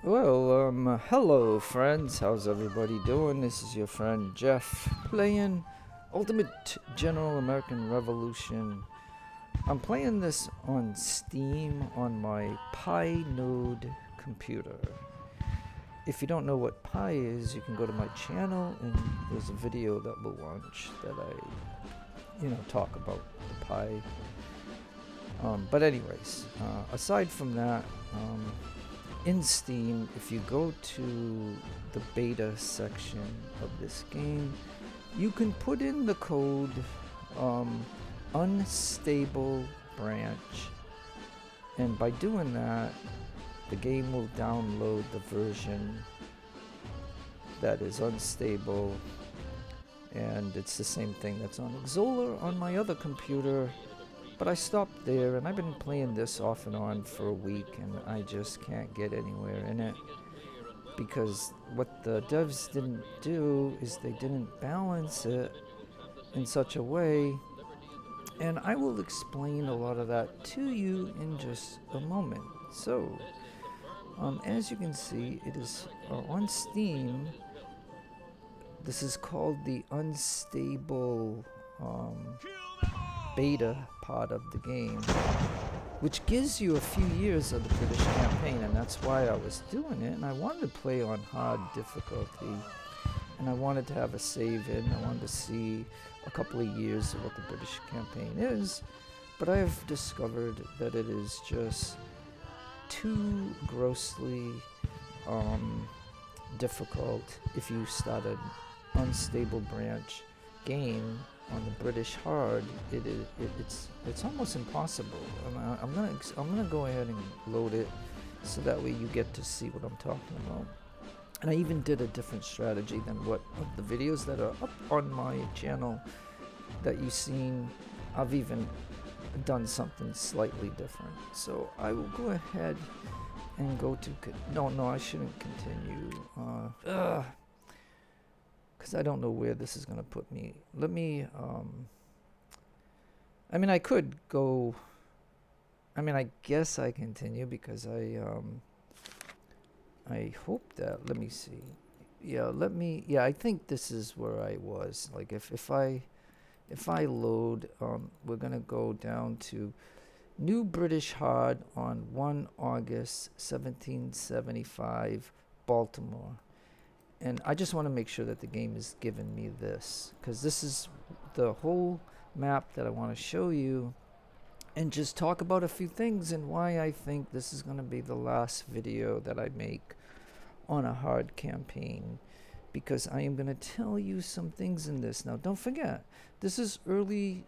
Hello friends, how's everybody doing? This is your friend Jeff playing Ultimate General American Revolution. I'm playing this on Steam on my Pi Node computer. If you don't know what Pi is, you can go to my channel and there's a video that will launch that I, talk about the Pi. But anyways, aside from that, in Steam, if you go to the beta section of this game, you can put in the code unstablebranch, and by doing that, the game will download the version that is unstable, and it's the same thing that's on Xolar on my other computer. But I stopped there, and I've been playing this off and on for a week, and I just can't get anywhere in it. Because what the devs didn't do is they didn't balance it in such a way, and I will explain a lot of that to you in just a moment. So, as you can see, it is on Steam. This is called the unstable beta part of the game, which gives you a few years of the British campaign, and that's why I was doing it. And I wanted to play on hard difficulty, and I wanted to have a save in. I wanted to see a couple of years of what the British campaign is, but I have discovered that it is just too grossly difficult if you start an unstable branch game on the British hard. It's almost impossible. I'm gonna go ahead and load it so that way you get to see what I'm talking about. And I even did a different strategy than what of the videos that are up on my channel that you've seen. I've even done something slightly different. So I will go ahead and go to no, I shouldn't continue. Because I don't know where this is going to put me. Let me, I could go, I guess I continue because I hope that, let me see. I think this is where I was. Like if I load, we're going to go down to New British Hard on 1 August 1775, Baltimore. And I just want to make sure that the game is giving me this, because this is the whole map that I want to show you and just talk about a few things and why I think this is going to be the last video that I make on a hard campaign, because I am going to tell you some things in this. Now, don't forget, this is early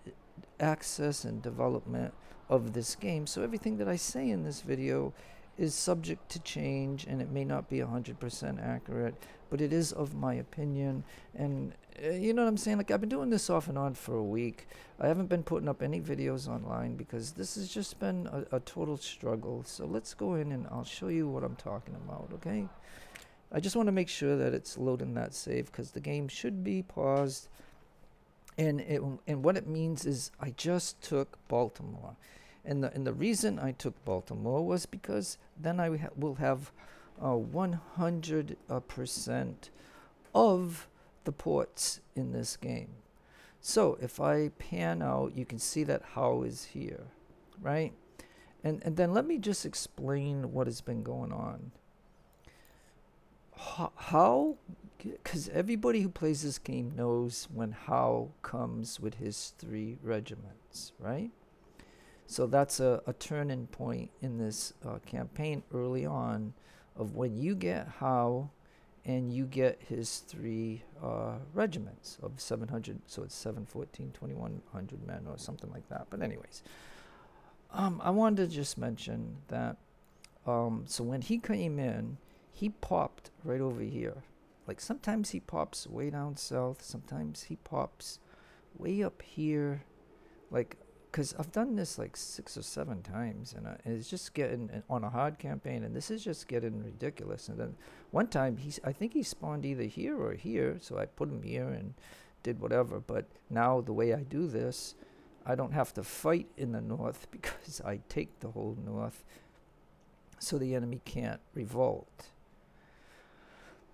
access and development of this game, so everything that I say in this video is subject to change, and it may not be 100% accurate, but it is of my opinion. And you know what I'm saying? Like, I've been doing this off and on for a week. I haven't been putting up any videos online because this has just been a total struggle. So let's go in and I'll show you what I'm talking about, okay? I just want to make sure that it's loading that save, because the game should be paused. And what it means is I just took Baltimore. And the reason I took Baltimore was because then I will have 100% of the ports in this game. So if I pan out, you can see that Howe is here, right? And then let me just explain what has been going on. Howe, because everybody who plays this game knows when Howe comes with his 3 regiments, right? So that's a turning point in this campaign early on, of when you get Howe and you get his 3 regiments of 700, so it's 714, 2100 men or something like that. But anyways, I wanted to just mention that, so when he came in, he popped right over here. Like, sometimes he pops way down south, sometimes he pops way up here, like, because I've done this like 6 or 7 times, and it's just getting on a hard campaign, and this is just getting ridiculous. And then one time, I think he spawned either here or here, so I put him here and did whatever. But now the way I do this, I don't have to fight in the north because I take the whole north, so the enemy can't revolt.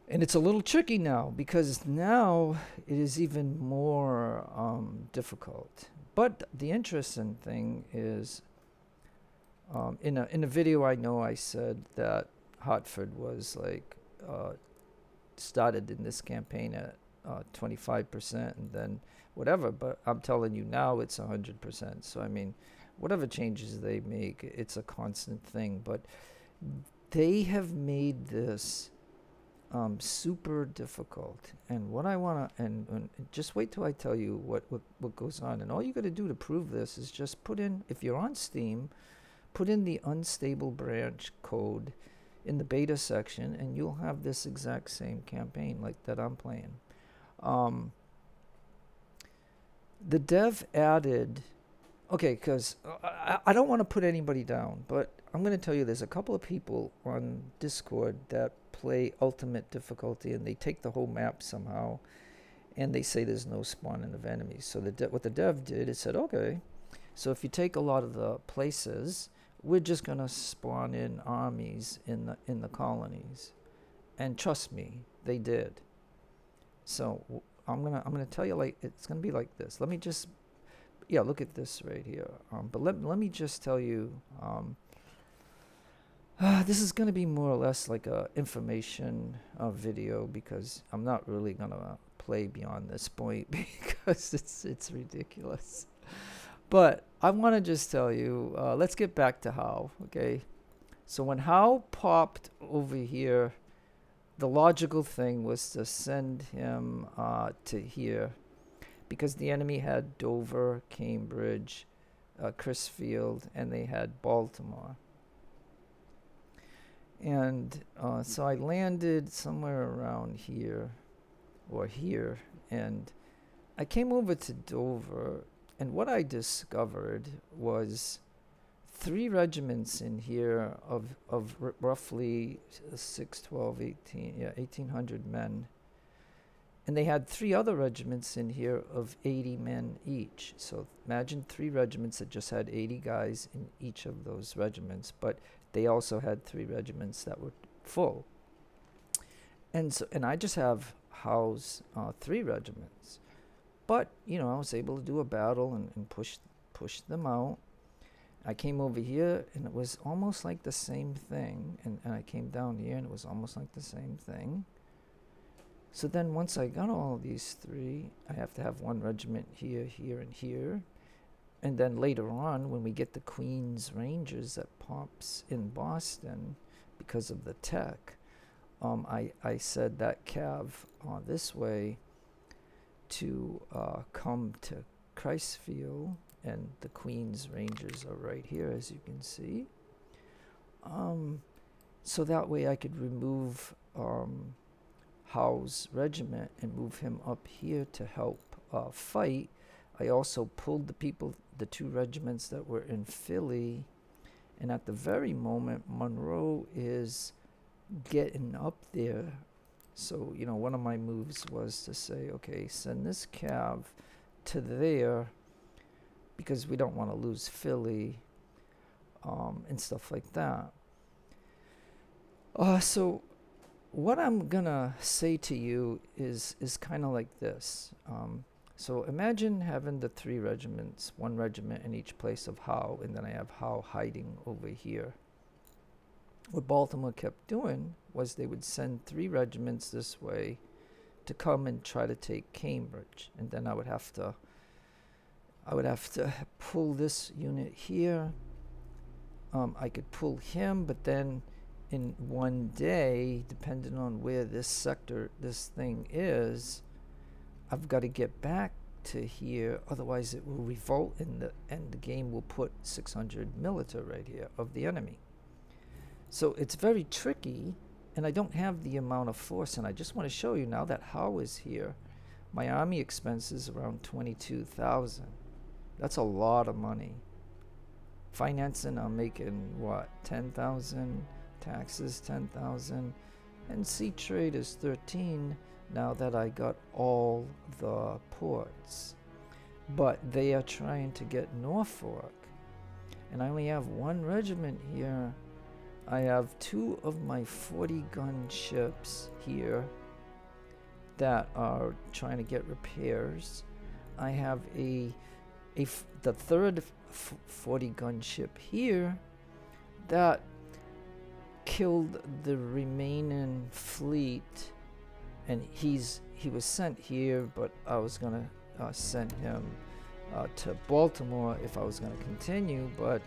And it's a little tricky now because now it is even more difficult. But the interesting thing is, in a video I know I said that Hartford was like started in this campaign at 25% and then whatever. But I'm telling you now it's 100%. So I mean, whatever changes they make, it's a constant thing. But they have made this super difficult. And what I want to, and just wait till I tell you what goes on. And all you got to do to prove this is just put in, if you're on Steam, put in the unstable branch code in the beta section, and you'll have this exact same campaign like that I'm playing. The dev added, okay, because I don't want to put anybody down, but I'm going to tell you there's a couple of people on Discord that play ultimate difficulty, and they take the whole map somehow, and they say there's no spawning of enemies. So what the dev did is said, okay, so if you take a lot of the places, we're just going to spawn in armies in the colonies. And trust me, they did. So I'm gonna tell you, like, it's gonna be like this. Let me just, yeah, look at this right here. But let me just tell you, this is gonna be more or less like a information video, because I'm not really gonna play beyond this point because it's ridiculous. But I want to just tell you, let's get back to Howe, okay? So when Howe popped over here, the logical thing was to send him to here, because the enemy had Dover, Cambridge, Crisfield, and they had Baltimore. And so I landed somewhere around here, or here, and I came over to Dover. And what I discovered was 3 regiments in here of roughly 6, 12, 18, 1,800 men. And they had 3 other regiments in here of 80 men each. So imagine 3 regiments that just had 80 guys in each of those regiments. But they also had 3 regiments that were full. And I just have Howe's 3 regiments. But, I was able to do a battle and push them out. I came over here, and it was almost like the same thing. And I came down here, and it was almost like the same thing. So then once I got all these 3, I have to have 1 regiment here, here, and here. And then later on, when we get the Queen's Rangers that pops in Boston because of the tech, I said that cav this way to come to Crisfield, and the Queen's Rangers are right here, as you can see. So that way I could remove Howe's regiment and move him up here to help fight. I also pulled the 2 regiments that were in Philly, and at the very moment Monroe is getting up there. So, one of my moves was to say, okay, send this cav to there, because we don't want to lose Philly, and stuff like that. So what I'm going to say to you is kind of like this. So imagine having the 3 regiments, 1 regiment in each place of Howe, and then I have Howe hiding over here. What Baltimore kept doing was they would send 3 regiments this way to come and try to take Cambridge, and then I would have to pull this unit here. I could pull him, but then in one day, depending on where this thing is, I've got to get back to here, otherwise it will revolt, and the game will put 600 milita right here of the enemy. So it's very tricky, and I don't have the amount of force, and I just want to show you now that Howe is here. My army expenses around 22,000. That's a lot of money. Financing, I'm making what, 10,000? Taxes 10,000, and sea trade is 13. Now that I got all the ports, but they are trying to get Norfolk, and I only have 1 regiment here I have 2 of my 40 gun ships here that are trying to get repairs. I have the third 40 gun ship here that killed the remaining fleet, and he was sent here, but I was gonna send him to Baltimore if I was gonna continue, but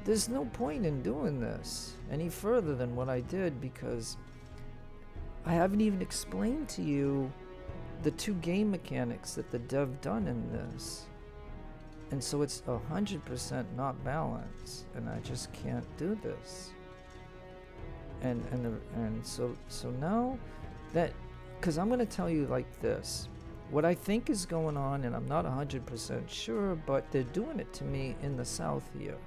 there's no point in doing this any further than what I did, because I haven't even explained to you the 2 game mechanics that the dev done in this. And so it's 100% not balanced, and I just can't do this. And so now that, because I'm going to tell you like this, what I think is going on, and I'm not 100% sure, but they're doing it to me in the south here.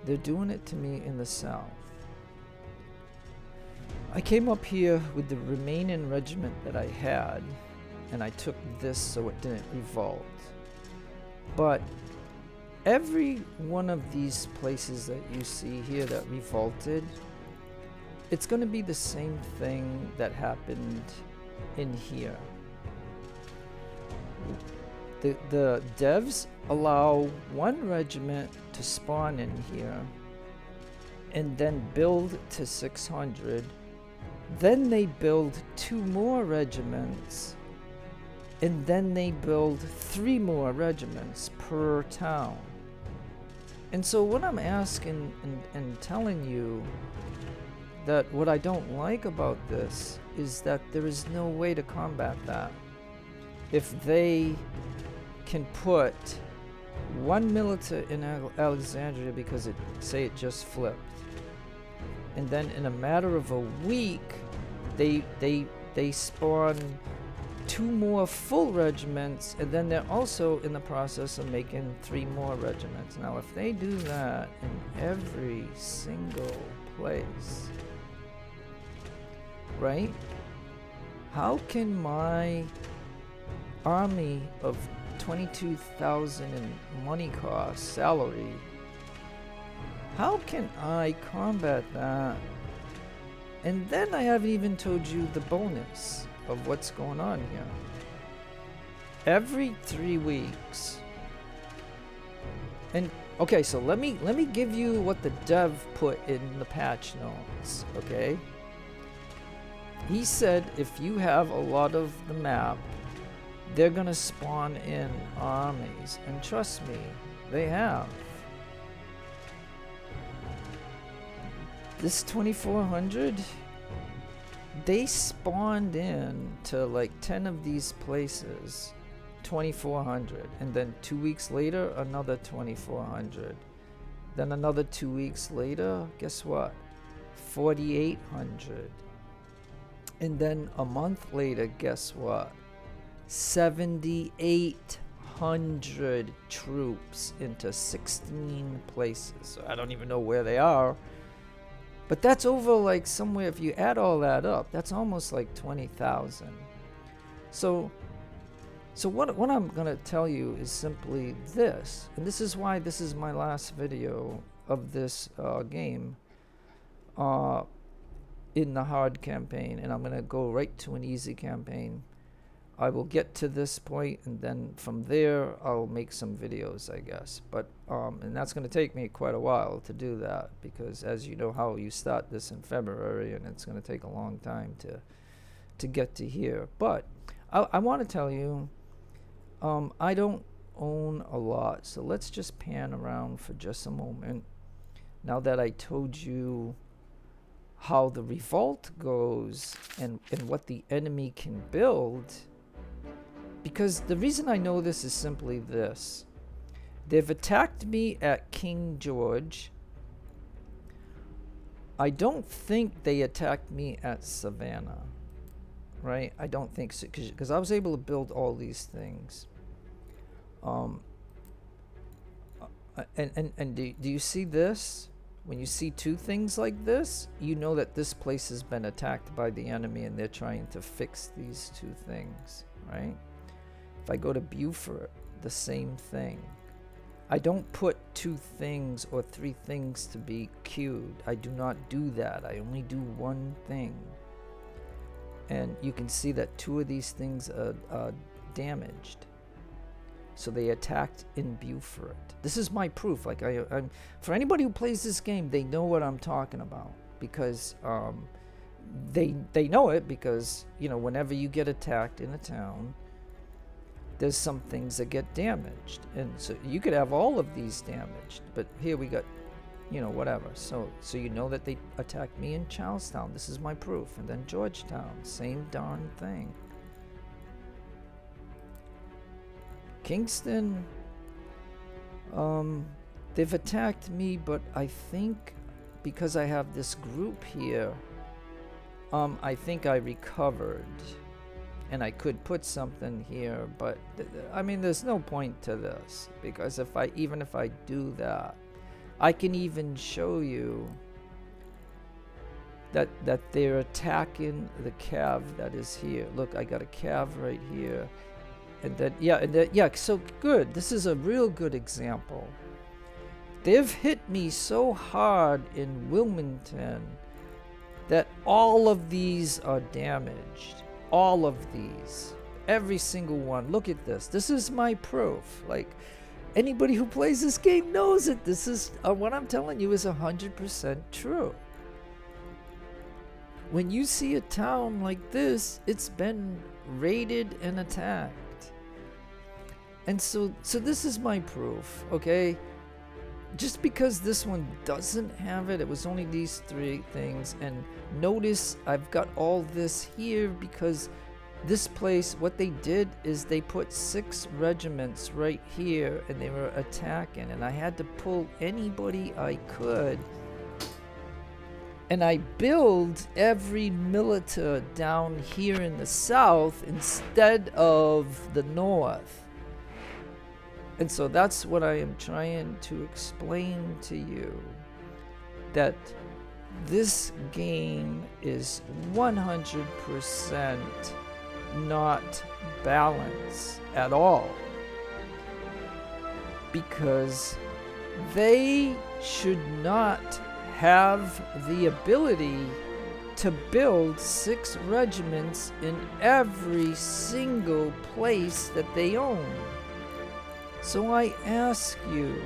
They're doing it to me in the south. I came up here with the remaining regiment that I had, and I took this so it didn't revolt. But every one of these places that you see here that revolted, it's going to be the same thing that happened in here. The devs allow 1 regiment to spawn in here and then build to 600. Then they build 2 more regiments, and then they build 3 more regiments per town. And so what I'm asking and telling you, that what I don't like about this is that there is no way to combat that. If they can put 1 military in Alexandria because it just flipped, and then in a matter of a week they spawn 2 more full regiments, and then they're also in the process of making 3 more regiments. Now if they do that in every single place, right, how can my army of 22,000 in money cost salary, how can I combat that? And then I haven't even told you the bonus of what's going on here. Every 3 weeks, and okay, so let me give you what the dev put in the patch notes. Okay, he said if you have a lot of the map, they're gonna spawn in armies, and trust me, they have. This 2400, they spawned in to like 10 of these places, 2400, and then 2 weeks later another 2400, then another 2 weeks later, guess what, 4800, and then a month later, guess what, 7,800 troops into 16 places. So I don't even know where they are, but that's over like somewhere, if you add all that up, that's almost like 20,000. So what I'm gonna tell you is simply this, and this is why this is my last video of this game in the hard campaign, and I'm gonna go right to an easy campaign. I will get to this point, and then from there I'll make some videos, I guess. But and that's going to take me quite a while to do that, because as you know, how you start this in February, and it's going to take a long time to get to here. But I want to tell you, I don't own a lot, so let's just pan around for just a moment. Now that I told you how the revolt goes and what the enemy can build, because the reason I know this is simply this. They've attacked me at King George. I don't think they attacked me at Savannah, right? I don't think so, because I was able to build all these things. And do you see this? When you see 2 things like this, you know that this place has been attacked by the enemy, and they're trying to fix these 2 things, right? If I go to Beaufort, the same thing. I don't put 2 things or 3 things to be queued. I do not do that. I only do 1 thing. And you can see that 2 of these things are damaged. So they attacked in Beaufort. This is my proof. Like I'm for anybody who plays this game, they know what I'm talking about, because they know it, because whenever you get attacked in a town, there's some things that get damaged, and so you could have all of these damaged, but here we got whatever. So you know that they attacked me in Charlestown. This is my proof. And then Georgetown, same darn thing. Kingston, they've attacked me, but I think because I have this group here, I think I recovered, and I could put something here, but I mean, there's no point to this, because even if I do that, I can even show you that they're attacking the cav that is here. Look, I got a cav right here. And then, so good. This is a real good example. They've hit me so hard in Wilmington that all of these are damaged. All of these. Every single one. Look at this. This is my proof. Like, anybody who plays this game knows it. This is, what I'm telling you is 100% true. When you see a town like this, it's been raided and attacked. And so this is my proof, okay? Just because this one doesn't have it, it was only these 3 things. And notice I've got all this here because this place, what they did is they put 6 regiments right here, and they were attacking, and I had to pull anybody I could. And I build every militia down here in the south instead of the north. And so that's what I am trying to explain to you, that this game is 100% not balanced at all, because they should not have the ability to build 6 regiments in every single place that they own. So I ask you,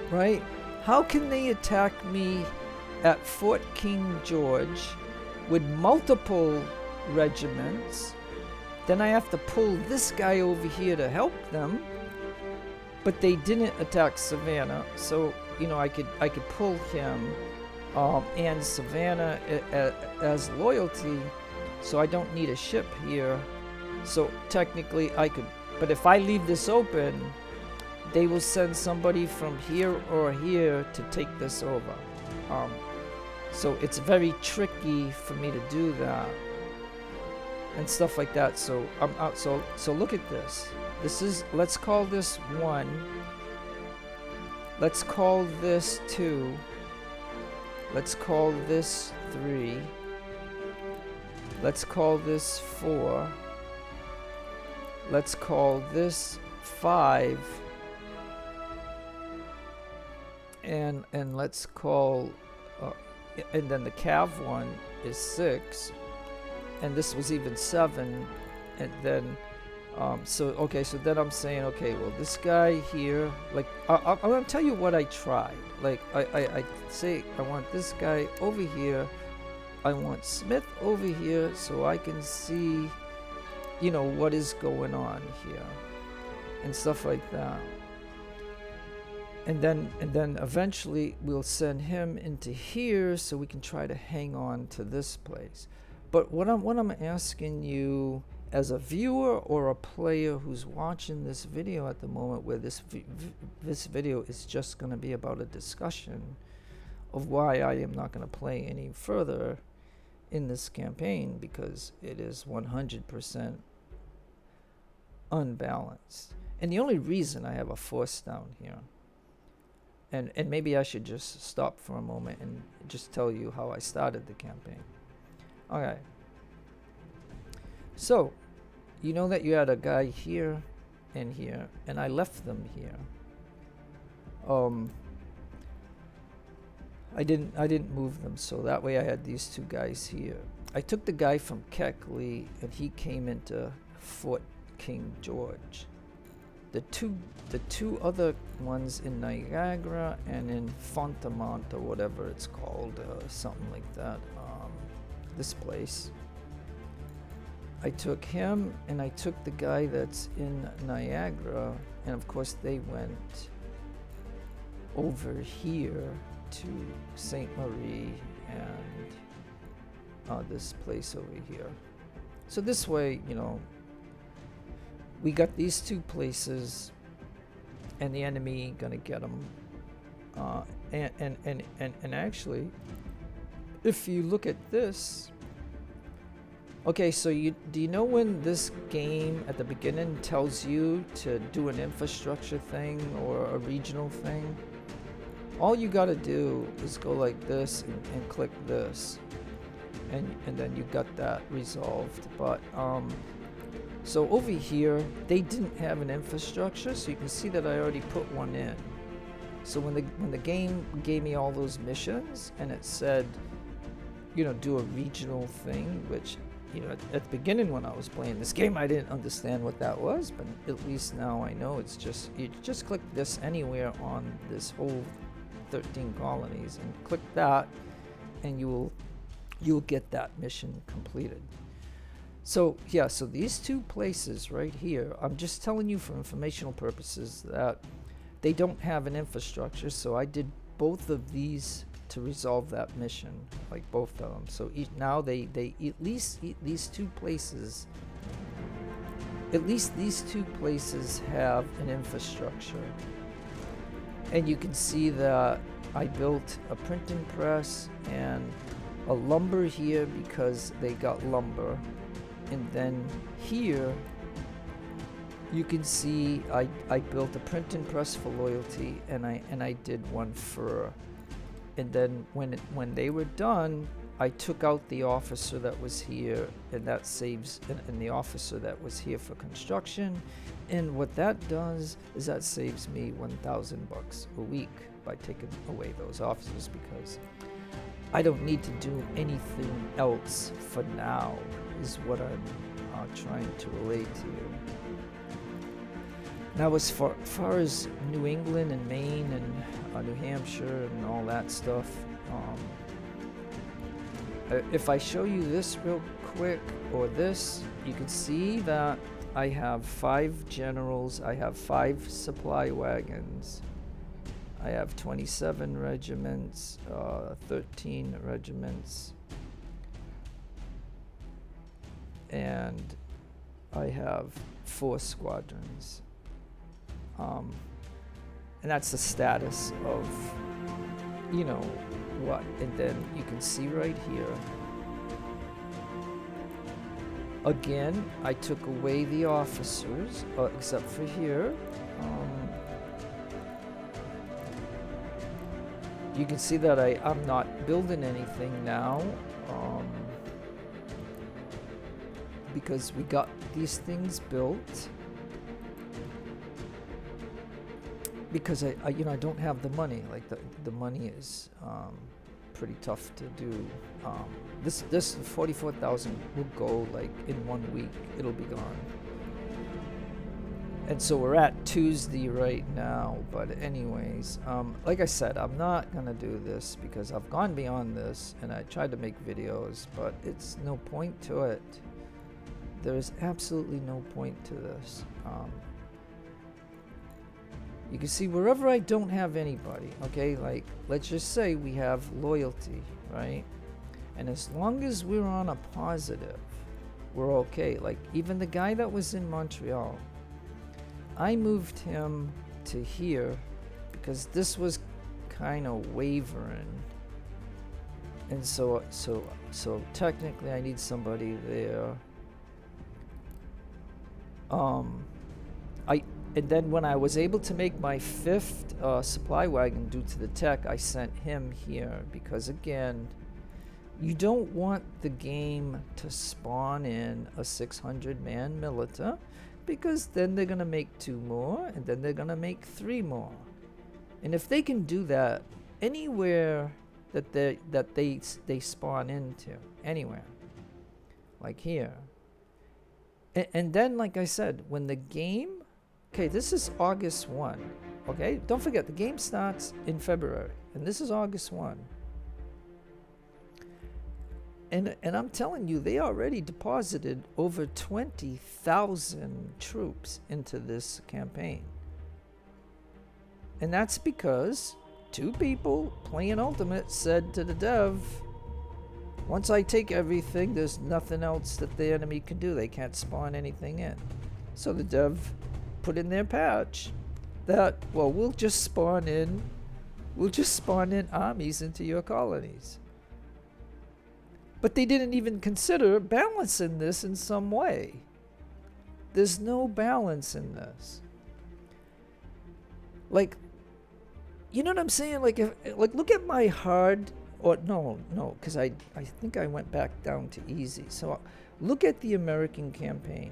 right? How can they attack me at Fort King George with multiple regiments? Then I have to pull this guy over here to help them. But they didn't attack Savannah, so I could pull him and Savannah as loyalty, so I don't need a ship here. So technically I could. But if I leave this open, they will send somebody from here or here to take this over. So it's very tricky for me to do that and stuff like that. So so look at this. This is, let's call this 1. Let's call this 2. Let's call this 3. Let's call this 4. Let's call this 5, and let's call, and then the cav one is 6, and this was even 7, and then, so then I'm saying, okay, well, this guy here, like, I'm gonna tell you what I tried. Like, I say I want this guy over here, I want Smith over here, so I can see what is going on here and stuff like that. And then eventually we'll send him into here so we can try to hang on to this place. But what I'm asking you as a viewer or a player who's watching this video at the moment, where this video is just going to be about a discussion of why I am not going to play any further in this campaign, because it is 100% unbalanced. And the only reason I have a force down here, and maybe I should just stop for a moment and just tell you how I started the campaign. Okay. So, you know that you had a guy here in here, and I left them here. I didn't move them, so that way I had these two guys here. I took the guy from Keckley, and he came into Fort King George. The two other ones in Niagara and in Fontamont, or whatever it's called, something like that, this place. I took him, and I took the guy that's in Niagara, and of course they went over here to St. Marie and this place over here. So this way, you know, we got these two places, and the enemy gonna get them. And actually, if you look at this, okay, so do you know when this game at the beginning tells you to do an infrastructure thing or a regional thing? All you gotta do is go like this and click this, and then you got that resolved. But so over here they didn't have an infrastructure, so you can see that I already put one in. So when the game gave me all those missions and it said, you know, do a regional thing, which, you know, at the beginning when I was playing this game I didn't understand what that was, but at least now I know. It's just, you just click this anywhere on this whole 13 colonies and click that, and you'll get that mission completed. So yeah, so these two places right here, I'm just telling you for informational purposes that they don't have an infrastructure, so I did both of these to resolve that mission, like both of them. So now they at least these two places have an infrastructure. And you can see that I built a printing press and a lumber here because they got lumber. And then here you can see I built a printing press for loyalty, and I did one for. And then when they were done, I took out the officer that was here, and that saves, and the officer that was here for construction. And what that does is that saves me $1,000 a week by taking away those officers, because I don't need to do anything else for now, is what I'm trying to relate to you. Now, as far as New England and Maine and New Hampshire and all that stuff, if I show you this real quick, or this, you can see that I have 5 generals, I have 5 supply wagons, I have 27 regiments, 13 regiments, and I have 4 squadrons. And that's the status of, you know, what. And then you can see right here, again, I took away the officers, except for here. You can see that I'm not building anything now, because we got these things built. Because I you know, I don't have the money. Like the money is pretty tough to do. This 44,000 will go like in 1 week. It'll be gone. And so we're at Tuesday right now. But anyways, like I said, I'm not gonna do this because I've gone beyond this, and I tried to make videos, but it's no point to it. There is absolutely no point to this. You can see wherever I don't have anybody, okay, like let's just say we have loyalty, right? And as long as we're on a positive, we're okay. Like even the guy that was in Montreal, I moved him to here because this was kind of wavering. And so technically I need somebody there. And then when I was able to make my 5th supply wagon due to the tech, I sent him here because, again, you don't want the game to spawn in a 600-man militia, because then they're going to make 2 more, and then they're going to make 3 more. And if they can do that anywhere that they spawn into, anywhere, like here, and then, like I said, when the game, okay, this is August 1, okay? Don't forget, the game starts in February, and this is August 1. And I'm telling you, they already deposited over 20,000 troops into this campaign. And that's because 2 people playing Ultimate said to the dev, once I take everything, there's nothing else that the enemy can do. They can't spawn anything in. So the dev put in their patch that, well, we'll just spawn in armies into your colonies. But they didn't even consider balancing this in some way. There's no balance in this. Like, you know what I'm saying? Like, look at my hard, or no, because I think I went back down to easy. So look at the American campaign.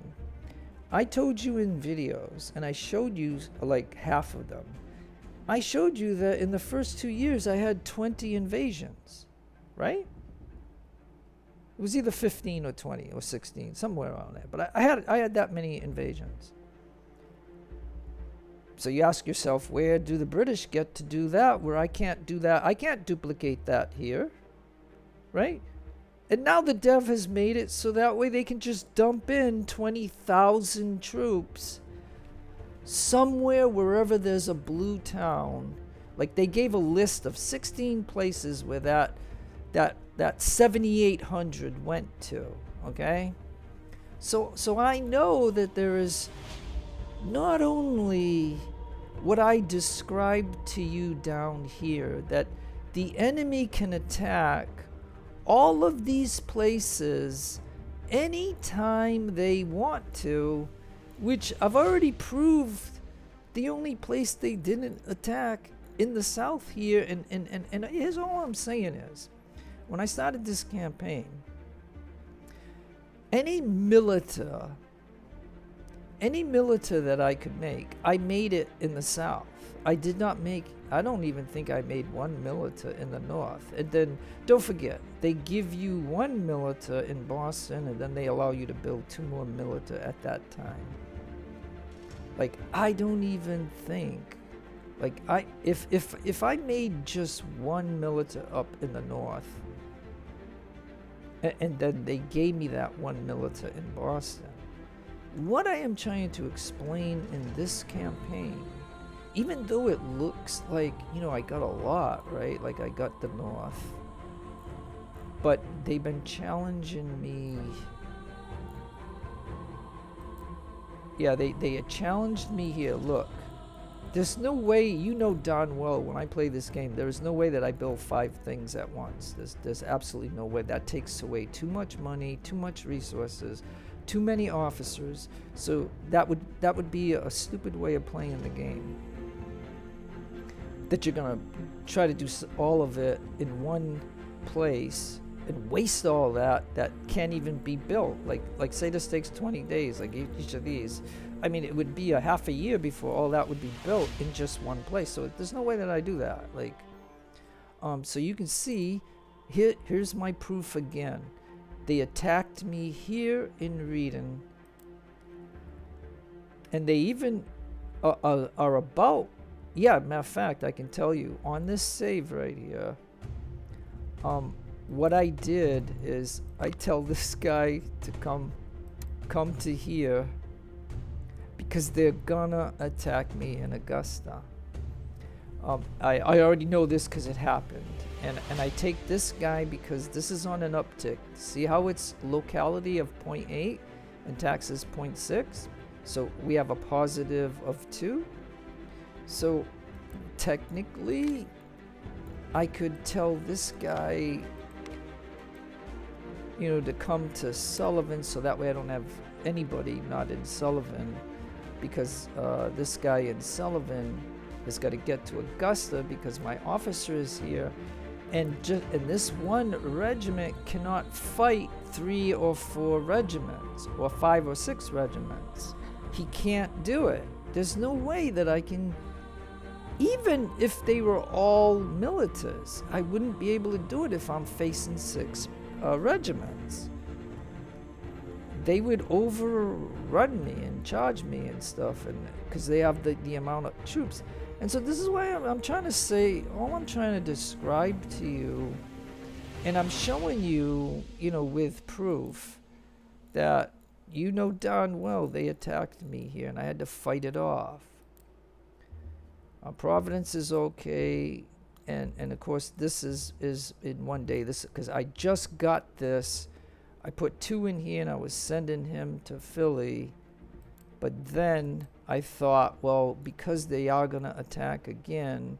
I told you in videos, and I showed you like half of them. I showed you that in the first 2 years I had 20 invasions, right? It was either 15 or 20 or 16, somewhere around there. But I had that many invasions. So you ask yourself, where do the British get to do that, where I can't do that? I can't duplicate that here, right? And now the dev has made it so that way they can just dump in 20,000 troops somewhere wherever there's a blue town. Like, they gave a list of 16 places where that 7,800 went to, okay? So I know that there is not only what I described to you down here, that the enemy can attack all of these places anytime they want to, which I've already proved the only place they didn't attack in the south here, and here's all I'm saying is, when I started this campaign, any milita that I could make, I made it in the south. I don't even think I made 1 milita in the north. And then, don't forget, they give you 1 milita in Boston, and then they allow you to build 2 more milita at that time. Like, I don't even think, like, if I made just 1 milita up in the north, and then they gave me that 1 milita in Boston, what I am trying to explain in this campaign, even though it looks like, you know, I got a lot, right? Like, I got the north, but they've been challenging me. Yeah, they challenged me here. Look, there's no way, you know darn well, when I play this game, there is no way that I build 5 things at once. There's absolutely no way. That takes away too much money, too much resources, too many officers. So that would be a stupid way of playing the game. That you're gonna try to do all of it in one place and waste all that can't even be built. Like say this takes 20 days, like each of these. I mean, it would be a half a year before all that would be built in just one place. So there's no way that I do that. Like, so you can see, here's my proof again. They attacked me here in Reading, and they even are about, yeah, matter of fact, I can tell you, on this save right here, what I did is I tell this guy to come to here, because they're gonna attack me in Augusta. I already know this because it happened. And I take this guy because this is on an uptick. See how it's locality of 0.8 and taxes 0.6? So we have a positive of 2. So technically, I could tell this guy, you know, to come to Sullivan, so that way I don't have anybody not in Sullivan, because this guy in Sullivan has got to get to Augusta because my officer is here, and this one regiment cannot fight 3 or 4 regiments or 5 or 6 regiments. he can't do it. There's no way that I can, even if they were all militaries, I wouldn't be able to do it if I'm facing 6 regiments. They would overrun me and charge me and stuff, and because they have the amount of troops. And so this is why I'm trying to say, all I'm trying to describe to you, and I'm showing you, with proof that darn well they attacked me here and I had to fight it off. Providence is okay, and of course this is in one day. This because I just got this. I put 2 in here and I was sending him to Philly, but then I thought, well, because they are gonna attack again,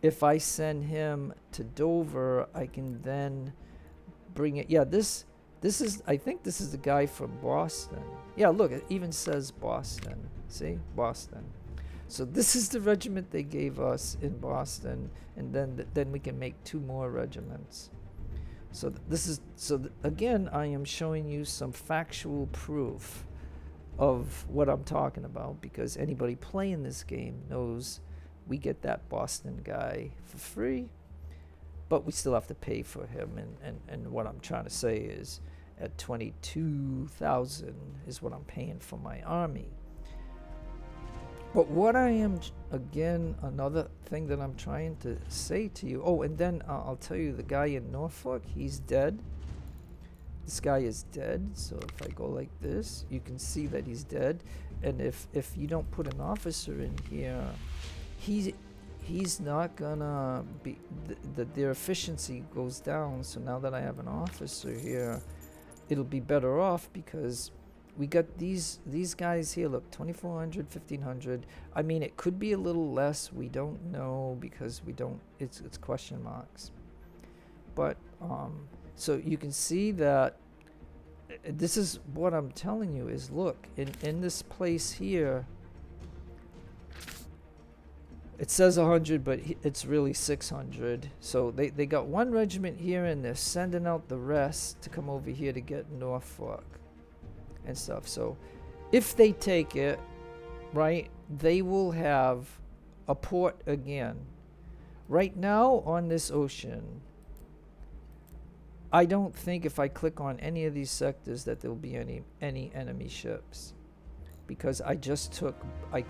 if I send him to Dover, I can then bring it. Yeah, this is, I think this is the guy from Boston. Yeah, look, it even says Boston. See, Boston. So this is the regiment they gave us in Boston, and then we can make 2 more regiments. So again, I am showing you some factual proof of what I'm talking about, because anybody playing this game knows we get that Boston guy for free, but we still have to pay for him. And what I'm trying to say is, at $22,000 is what I'm paying for my army. But what I am, again, another thing that I'm trying to say to you, and then I'll tell you, the guy in Norfolk, he's dead. This guy is dead. So if I go like this, you can see that he's dead. And if you don't put an officer in here, he's not gonna be, their efficiency goes down. So now that I have an officer here, it'll be better off, because we got these guys here. Look, 2,400, 1,500. I mean, it could be a little less. We don't know, because we don't. It's question marks. But so you can see that this is what I'm telling you is, look, in this place here, it says 100, but it's really 600. So they got 1 regiment here, and they're sending out the rest to come over here to get Norfolk and stuff. So if they take it, right, they will have a port again. Right now on this ocean, I don't think if I click on any of these sectors that there will be any enemy ships, because I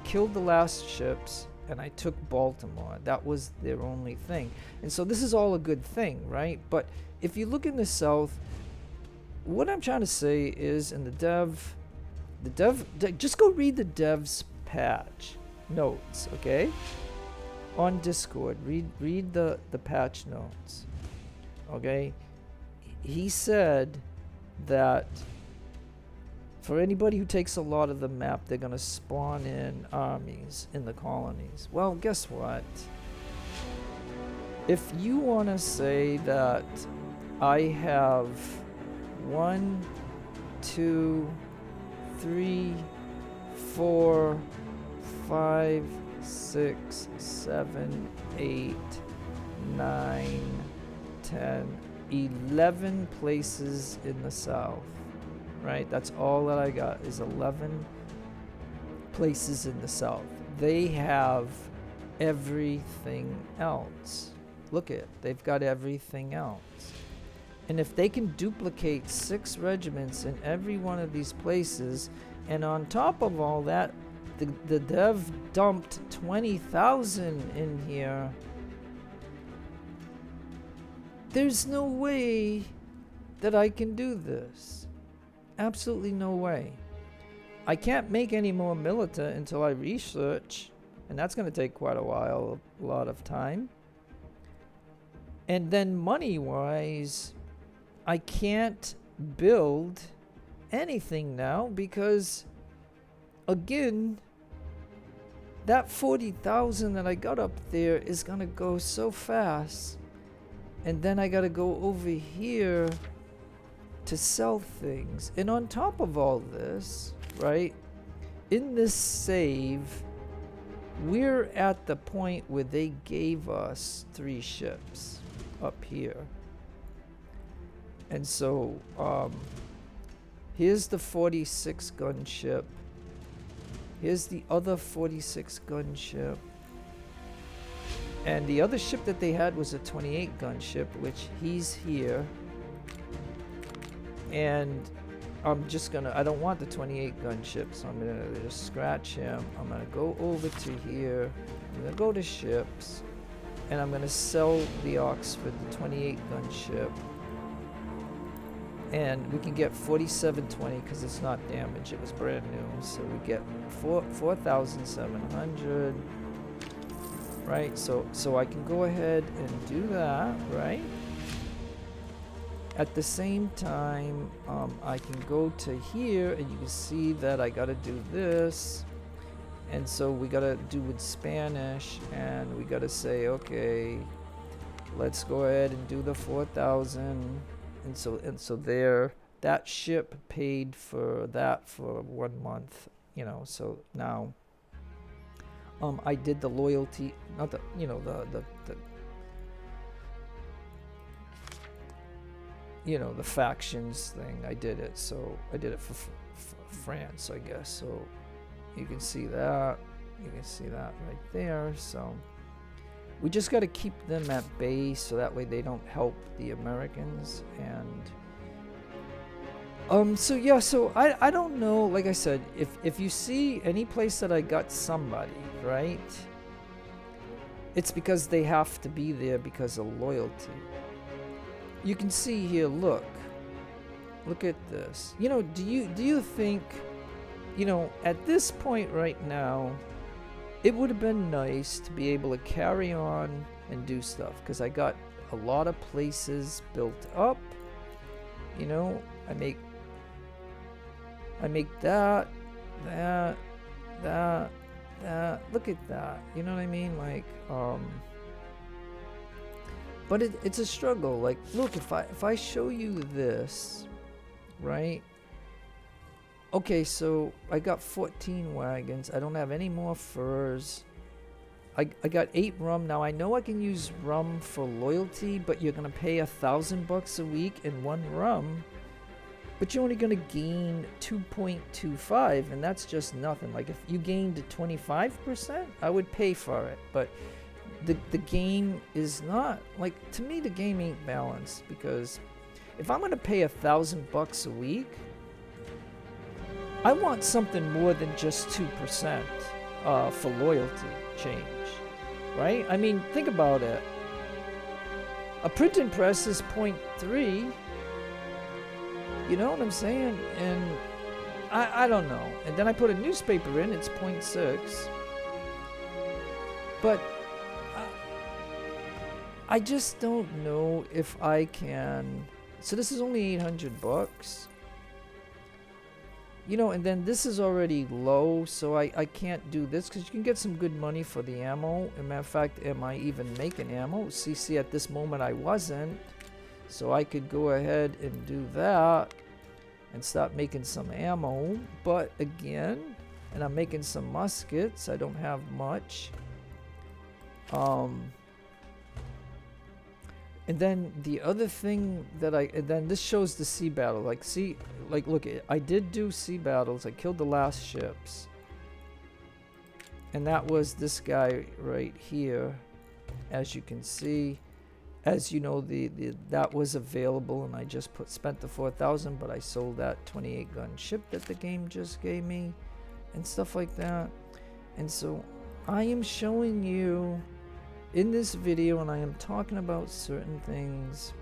killed the last ships and I took Baltimore. That was their only thing. And so this is all a good thing, right? But if you look in the south, what I'm trying to say is, in the dev, just go read the dev's patch notes, okay? On Discord, read the patch notes, okay? He said that for anybody who takes a lot of the map, they're going to spawn in armies in the colonies. Well, guess what? If you want to say that I have 1, 2, 3, 4, 5, 6, 7, 8, 9, 10, 11 places in the south, right? That's all that I got, is 11 places in the south. They have everything else. Look at it. They've got everything else. And if they can duplicate 6 regiments in every one of these places, and on top of all that, the dev dumped 20,000 in here, there's no way that I can do this. Absolutely no way. I can't make any more milita until I research, and that's going to take quite a while, a lot of time. And then money-wise, I can't build anything now, because, again, that 40,000 that I got up there is going to go so fast. And then I got to go over here to sell things. And on top of all this, right, in this save, we're at the point where they gave us 3 ships up here. And so here's the 46 gun ship. Here's the other 46 gun ship. And the other ship that they had was a 28 gun ship, which he's here. And I'm just gonna, I don't want the 28 gun ship, so I'm gonna just scratch him. I'm gonna go over to here. I'm gonna go to ships. And I'm gonna sell the Oxford, the 28 gun ship. And we can get 4720 because it's not damaged. It was brand new. So we get 4,700. Right, so I can go ahead and do that, right? At the same time, I can go to here, and you can see that I gotta do this. And so we gotta do with Spanish, and we gotta say, okay, let's go ahead and do the 4,000. And so there, that ship paid for that for 1 month, you know, so now I did the loyalty, not the, you know, the you know, the factions thing. I did it, so I did it for France, I guess. So you can see that, right there. So we just got to keep them at bay, so that way they don't help the Americans. And so yeah, so I don't know, like I said, if you see any place that I got somebody, right, it's because they have to be there because of loyalty. You can see here, look at this. You know, do you think, you know, at this point right now, it would have been nice to be able to carry on and do stuff, because I got a lot of places built up. You know, I make that. Look at that. You know what I mean? Like, but it's a struggle. Like, look, if I show you this, right? Okay, so I got 14 wagons. I don't have any more furs. I got 8 rum. Now I know I can use rum for loyalty, but you're gonna pay $1,000 a week in 1 rum. But you're only going to gain 2.25, and that's just nothing. Like, if you gained 25%, I would pay for it. But the game is not, like, to me, the game ain't balanced, because if I'm going to pay $1,000 a week, I want something more than just 2% for loyalty change, right? I mean, think about it. A printing press is 0.3. You know what I'm saying? And I don't know. And then I put a newspaper in, it's 0.6. But I just don't know if I can. So this is only $800. You know, and then this is already low, so I can't do this, because you can get some good money for the ammo. As a matter of fact, am I even making ammo? See, at this moment I wasn't. So I could go ahead and do that and start making some ammo. But again, and I'm making some muskets. I don't have much. And then the other thing that and then this shows the sea battle. Like, see, like, look, I did do sea battles. I killed the last ships. And that was this guy right here, as you can see. As you know, that was available, and I just spent the 4,000, but I sold that 28 gun ship that the game just gave me, and stuff like that. And so I am showing you in this video, and I am talking about certain things.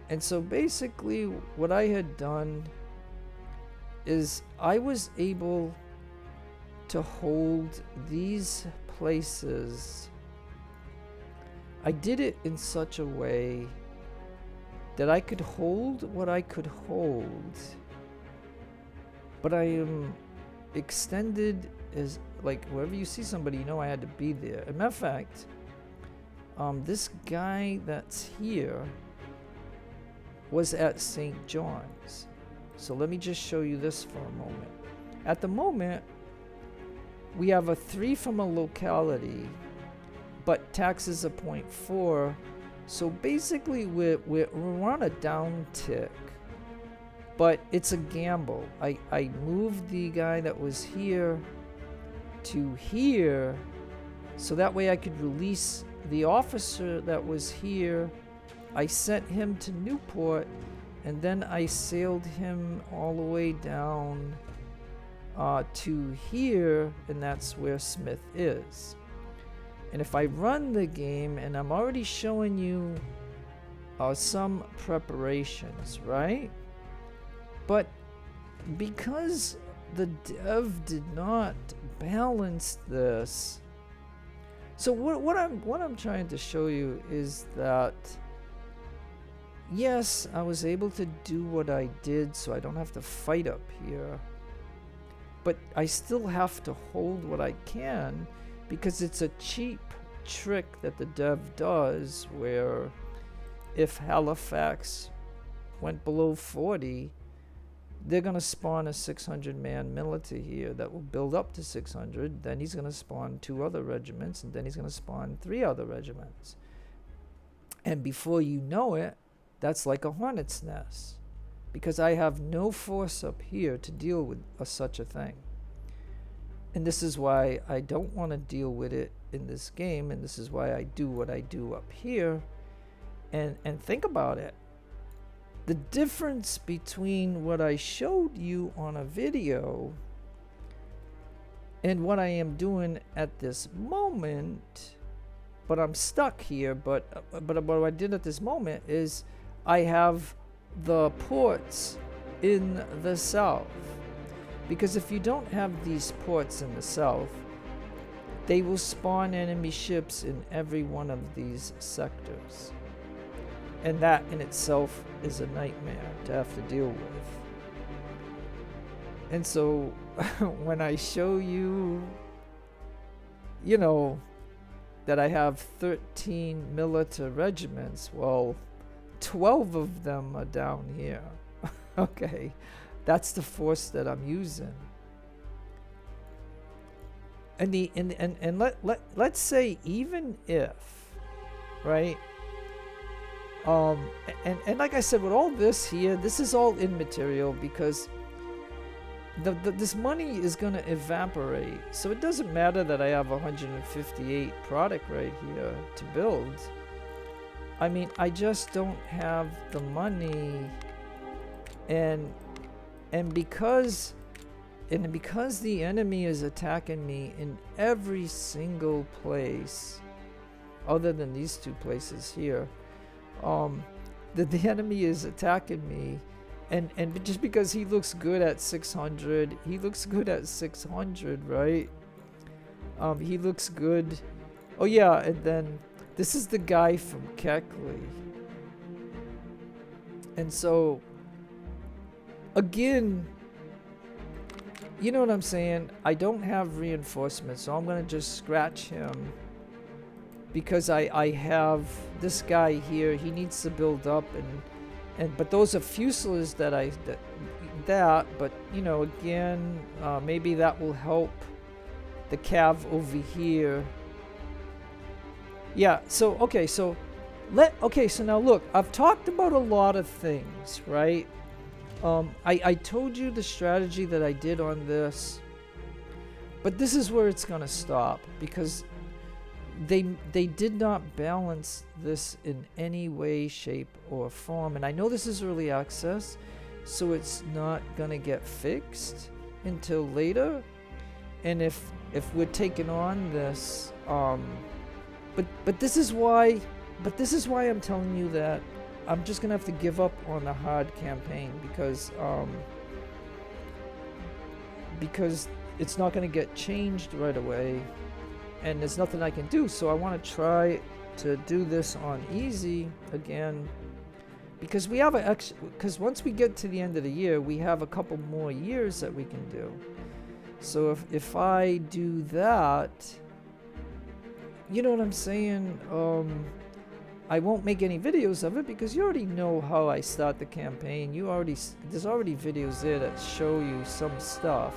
And so basically, what I had done is I was able to hold these places. I did it in such a way that I could hold what I could hold, but I am extended as, like, wherever you see somebody, you know I had to be there. As a matter of fact, this guy that's here was at St. John's. So let me just show you this for a moment. At the moment, we have a 3 from a locality, but taxes are 0.4. So basically we're on a down tick. but it's a gamble. I moved the guy that was here to here, so that way I could release the officer that was here. I sent him to Newport, and then I sailed him all the way down to here, and that's where Smith is. And if I run the game, and I'm already showing you some preparations, right? But because the dev did not balance this, so what I'm trying to show you is that yes, I was able to do what I did, so I don't have to fight up here, but I still have to hold what I can, because it's a cheap trick that the dev does, where if Halifax went below 40, they're going to spawn a 600-man militia here that will build up to 600. Then he's going to spawn 2 other regiments, and then he's going to spawn 3 other regiments. And before you know it, that's like a hornet's nest, because I have no force up here to deal with such a thing. And this is why I don't want to deal with it in this game, and this is why I do what I do up here. And think about it. The difference between what I showed you on a video and what I am doing at this moment, but I'm stuck here, but what I did at this moment is I have the ports in the south. Because if you don't have these ports in the south, they will spawn enemy ships in every one of these sectors. And that in itself is a nightmare to have to deal with. And so when I show you, that I have 13 militia regiments, well, 12 of them are down here. Okay, that's the force that I'm using. And let's say even if, right? And like I said, with all this here, this is all immaterial, because this money is going to evaporate. So it doesn't matter that I have 158 product right here to build. I mean, I just don't have the money, and because the enemy is attacking me in every single place, other than these 2 places here. The enemy is attacking me, and just because he looks good at 600, right? He looks good. Oh yeah, and then this is the guy from Keckley. And so, again, you know what I'm saying? I don't have reinforcements, so I'm gonna just scratch him. Because I have this guy here, he needs to build up, but those are fusiliers but again, maybe that will help the cav over here. Yeah, so now look, I've talked about a lot of things, right? I told you the strategy that I did on this, but this is where it's gonna stop, because they did not balance this in any way, shape, or form. And I know this is early access, so it's not gonna get fixed until later. And if we're taking on this, but this is why I'm telling you that I'm just gonna have to give up on the hard campaign, because it's not gonna get changed right away. And there's nothing I can do, so I want to try to do this on easy again, because we have because once we get to the end of the year, we have a couple more years that we can do. So if I do that, you know what I'm saying? I won't make any videos of it, because you already know how I start the campaign. There's already videos there that show you some stuff,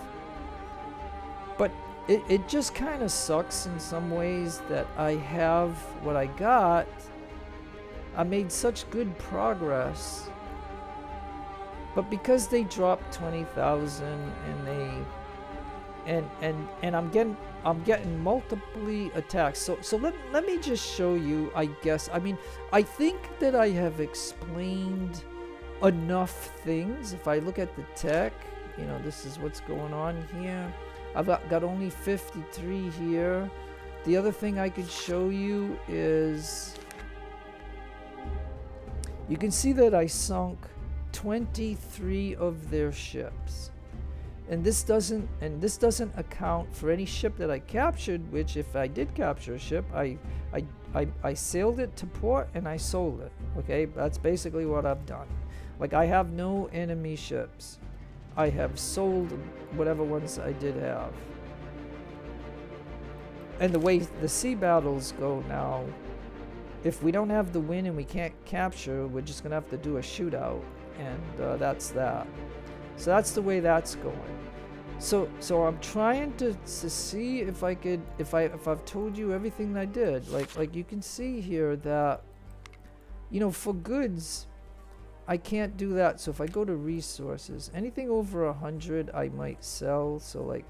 but it just kind of sucks in some ways that I have what I got. I made such good progress, But because they dropped 20,000 and I'm getting multiply attacks. So let me just show you, I guess. I mean, I think that I have explained enough things. If I look at the tech, this is what's going on here. I've got only 53 here. The other thing I could show you is, you can see that I sunk 23 of their ships. And this doesn't account for any ship that I captured, which if I did capture a ship, I sailed it to port and I sold it. Okay, that's basically what I've done. Like, I have no enemy ships. I have sold whatever ones I did have. And the way the sea battles go now, if we don't have the win and we can't capture, we're just gonna have to do a shootout, and that's that. So that's the way that's going. So I'm trying to see if I could, if I've told you everything I did. Like you can see here that, for goods, I can't do that. So if I go to resources, anything over 100 I might sell. So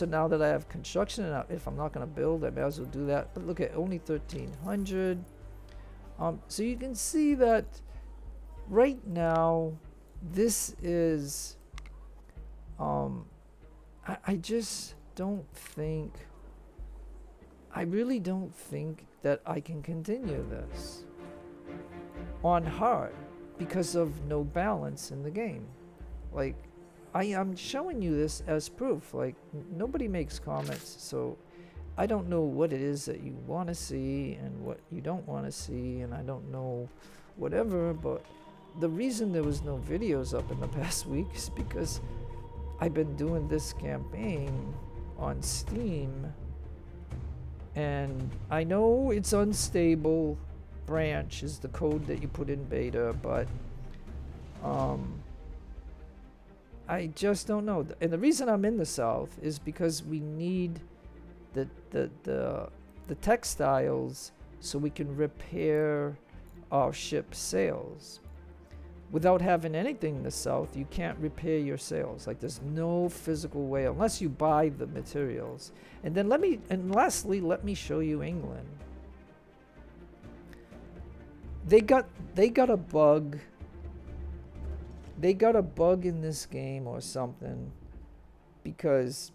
now that I have construction, and if I'm not gonna build, I may as well do that. But look at only 1,300. So you can see that right now, this is, I just don't think, I really don't think that I can continue this on hard because of no balance in the game. Like, I'm showing you this as proof. Like, nobody makes comments, so I don't know what it is that you want to see and what you don't want to see, and I don't know whatever, but the reason there was no videos up in the past week is because I've been doing this campaign on Steam, and I know it's unstable branch is the code that you put in beta, but I just don't know. And the reason I'm in the South is because we need the textiles so we can repair our ship sails. Without having anything in the South, you can't repair your sails. Like, there's no physical way unless you buy the materials. And then lastly, let me show you England. They got a bug. They got a bug in this game or something, because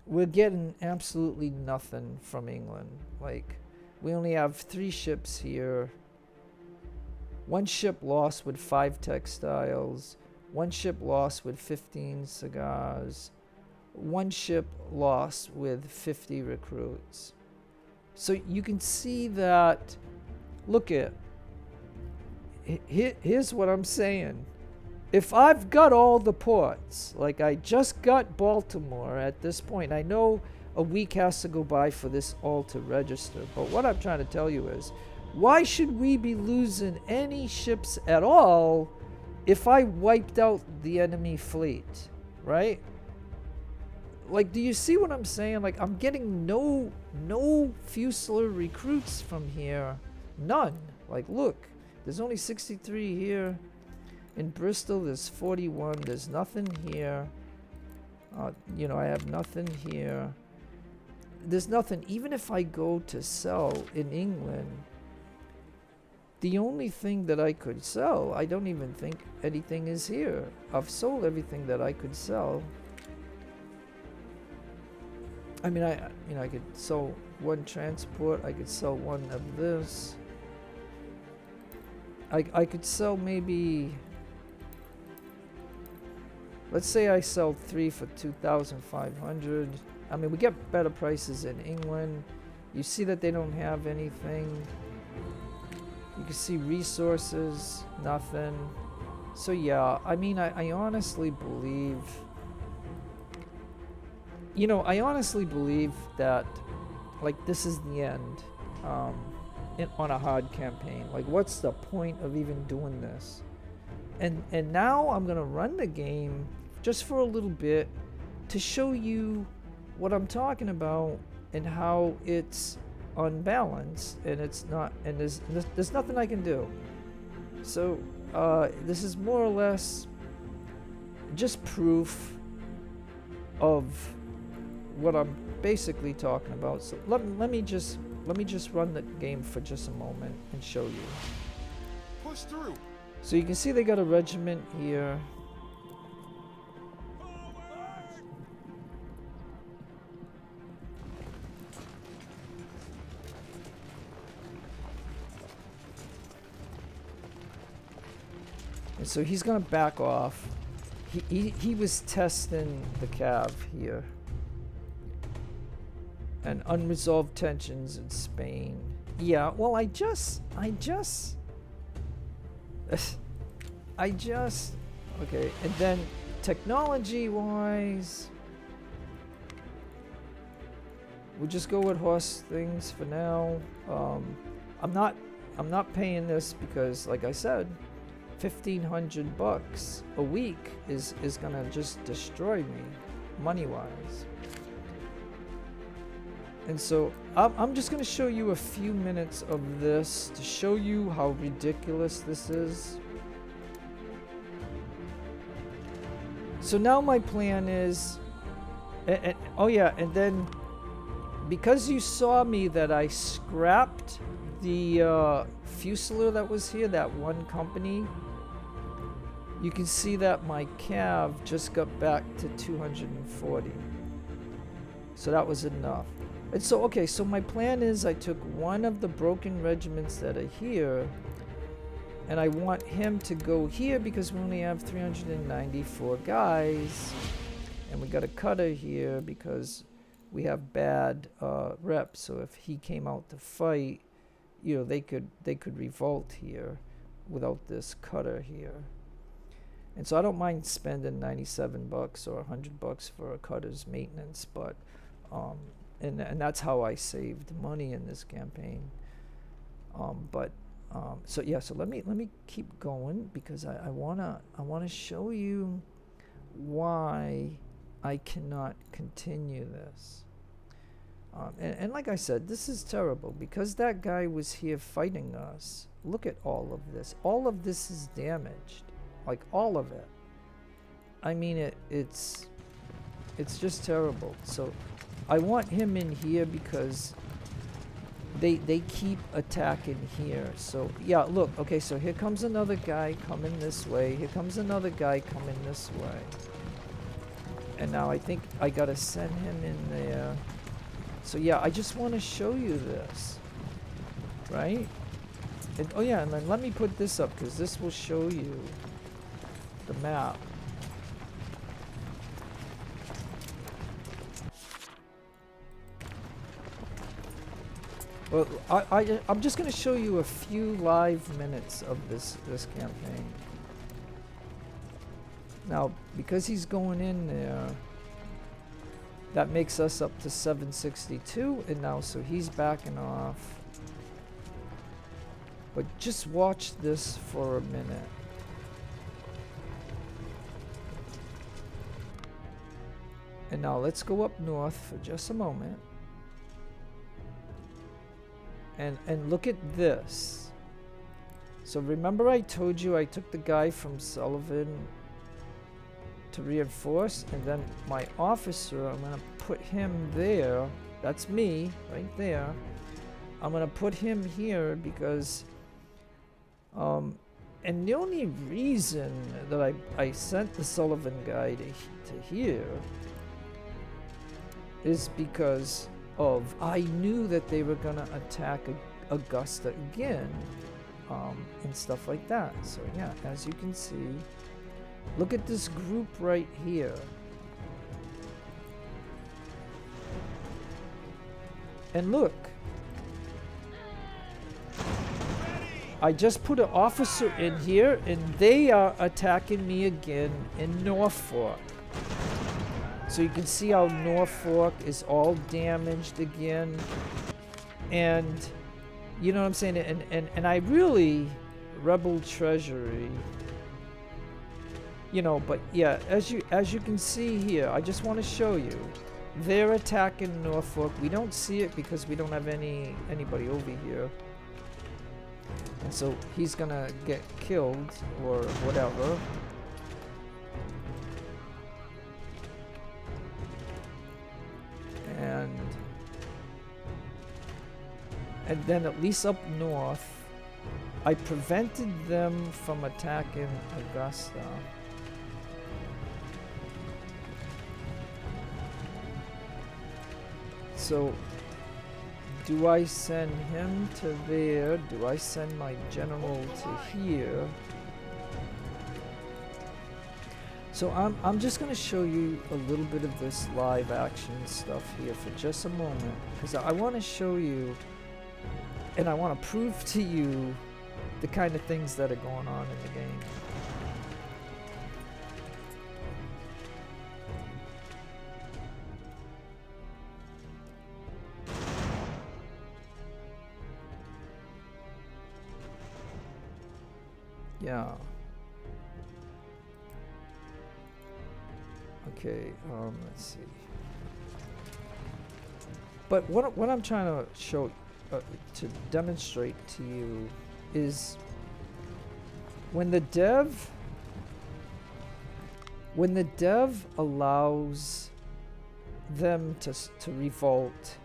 we're getting absolutely nothing from England. Like, we only have 3 ships here. 1 ship lost with 5 textiles. 1 ship lost with 15 cigars. 1 ship lost with 50 recruits. So you can see that. Look at. Here's what I'm saying. If I've got all the ports, like I just got Baltimore at this point, I know a week has to go by for this all to register, but what I'm trying to tell you is, why should we be losing any ships at all if I wiped out the enemy fleet, right? Like, do you see what I'm saying? Like, I'm getting no Fusilier recruits from here. None. Like, look, there's only 63 here. In Bristol, there's 41. There's nothing here. I have nothing here. There's nothing. Even if I go to sell in England, the only thing that I could sell, I don't even think anything is here. I've sold everything that I could sell. I mean, I could sell 1 transport. I could sell 1 of this. I could sell maybe, let's say I sell 3 for 2,500. I mean, we get better prices in England. You see that they don't have anything. You can see resources, nothing. So yeah, I mean, I honestly believe, I honestly believe that, like, this is the end on a hard campaign. Like, what's the point of even doing this? And now I'm gonna run the game just for a little bit to show you what I'm talking about and how it's unbalanced and it's not, and there's nothing I can do. So this is more or less just proof of what I'm basically talking about. So let me just run the game for just a moment and show you. Push through. So you can see they got a regiment here. And so he's gonna back off. He was testing the cav here. And unresolved tensions in Spain. Yeah, well, I just, okay, and then technology-wise, we'll just go with horse things for now. I'm not paying this because, like I said, $1,500 a week is gonna just destroy me, money-wise. And so I'm just gonna show you a few minutes of this to show you how ridiculous this is. So now my plan is, oh yeah, and then because you saw me that I scrapped the Fusilier that was here, that one company, you can see that my cav just got back to 240. So that was enough. And so, okay, so my plan is I took one of the broken regiments that are here, and I want him to go here because we only have 394 guys, and we got a cutter here because we have bad reps. So if he came out to fight, you know, they could revolt here without this cutter here. And so I don't mind spending $97 or $100 for a cutter's maintenance, but and that's how I saved money in this campaign. So yeah, so let me keep going because I wanna show you why I cannot continue this. And like I said, this is terrible because that guy was here fighting us. Look at all of this. All of this is damaged, like all of it. I mean, it's just terrible. So I want him in here because they keep attacking here. So yeah, look, okay, so here comes another guy coming this way. Here comes another guy coming this way. And now I think I gotta send him in there. So yeah, I just want to show you this, right? And, oh yeah, and then let me put this up because this will show you the map. Well, I'm just going to show you a few live minutes of this campaign. Now, because he's going in there, that makes us up to 762, and now so he's backing off. But just watch this for a minute. And now let's go up north for just a moment. And look at this. So remember I told you I took the guy from Sullivan to reinforce, and then my officer, I'm gonna put him there. That's me right there. I'm gonna put him here because and the only reason that I sent the Sullivan guy to here is because of I knew that they were gonna attack Augusta again, and stuff like that. So yeah, as you can see, look at this group right here. And look, I just put an officer in here and they are attacking me again in Norfolk. So you can see how Norfolk is all damaged again. And you know what I'm saying? And I really, Rebel Treasury, you know, but yeah, as you can see here, I just want to show you. They're attacking Norfolk. We don't see it because we don't have anybody over here. And so he's gonna get killed or whatever. And then at least up north, I prevented them from attacking Augusta. So, do I send him to there? Do I send my general to here? So I'm just going to show you a little bit of this live action stuff here for just a moment, because I want to show you and I want to prove to you the kind of things that are going on in the game. Yeah. Okay, let's see. But what I'm trying to show, to demonstrate to you, is when the dev allows them to revolt,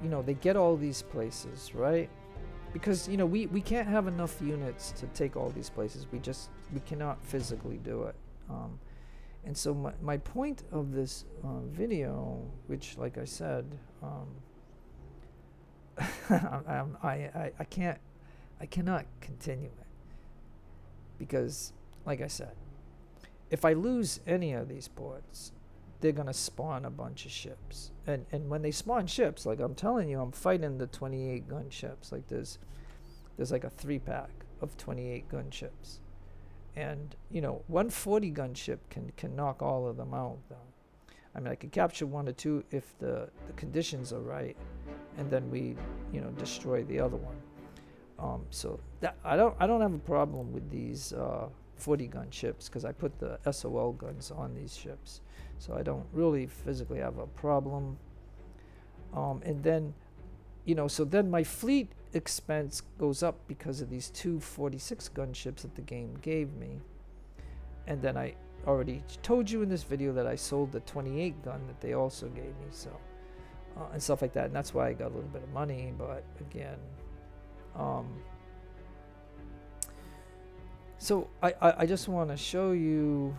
you know, they get all these places, right? Because, you know, we can't have enough units to take all these places. We cannot physically do it. And so my point of this video, which, like I said, I cannot continue it, because, like I said, if I lose any of these ports, they're gonna spawn a bunch of ships, and when they spawn ships, like I'm telling you, I'm fighting the 28 gun ships. Like there's like a 3-pack of 28 gun ships, and you know, 140 gun ship can knock all of them out. Though, I mean, I could capture 1 or 2 if the conditions are right, and then we, you know, destroy the other one. So that I don't have a problem with these 40 gun ships, because I put the SOL guns on these ships, so I don't really physically have a problem. And then, you know, so then my fleet expense goes up because of these 2 46 gun ships that the game gave me. And then I already told you in this video that I sold the 28 gun that they also gave me, so and stuff like that, and that's why I got a little bit of money. But again, so I just want to show you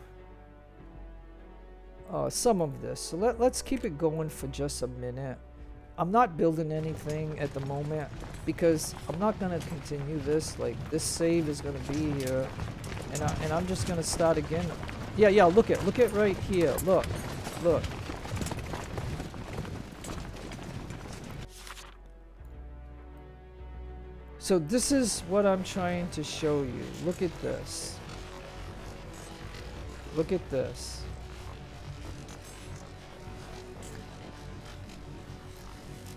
some of this. So let's keep it going for just a minute. I'm not building anything at the moment because I'm not going to continue this. Like, this save is going to be here, and I'm just going to start again. Yeah, look at right here. Look. So this is what I'm trying to show you. Look at this. Look at this.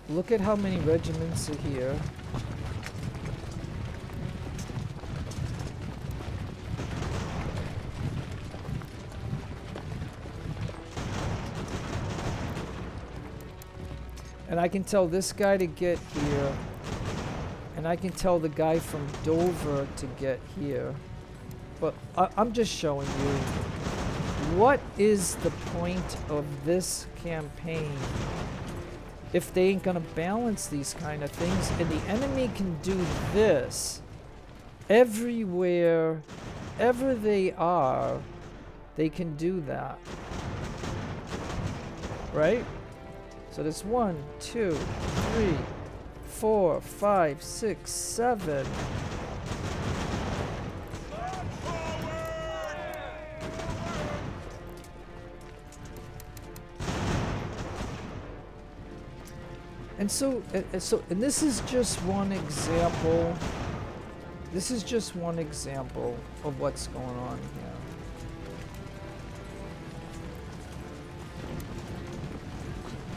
Look at how many regiments are here. And I can tell this guy to get here. And I can tell the guy from Dover to get here. But I'm just showing you, what is the point of this campaign if they ain't gonna balance these kind of things? And the enemy can do this everywhere, ever they are, they can do that. Right? So there's 1, 2, 3, 4, 5, 6, 7. And and this is just one example. This is just one example of what's going on here.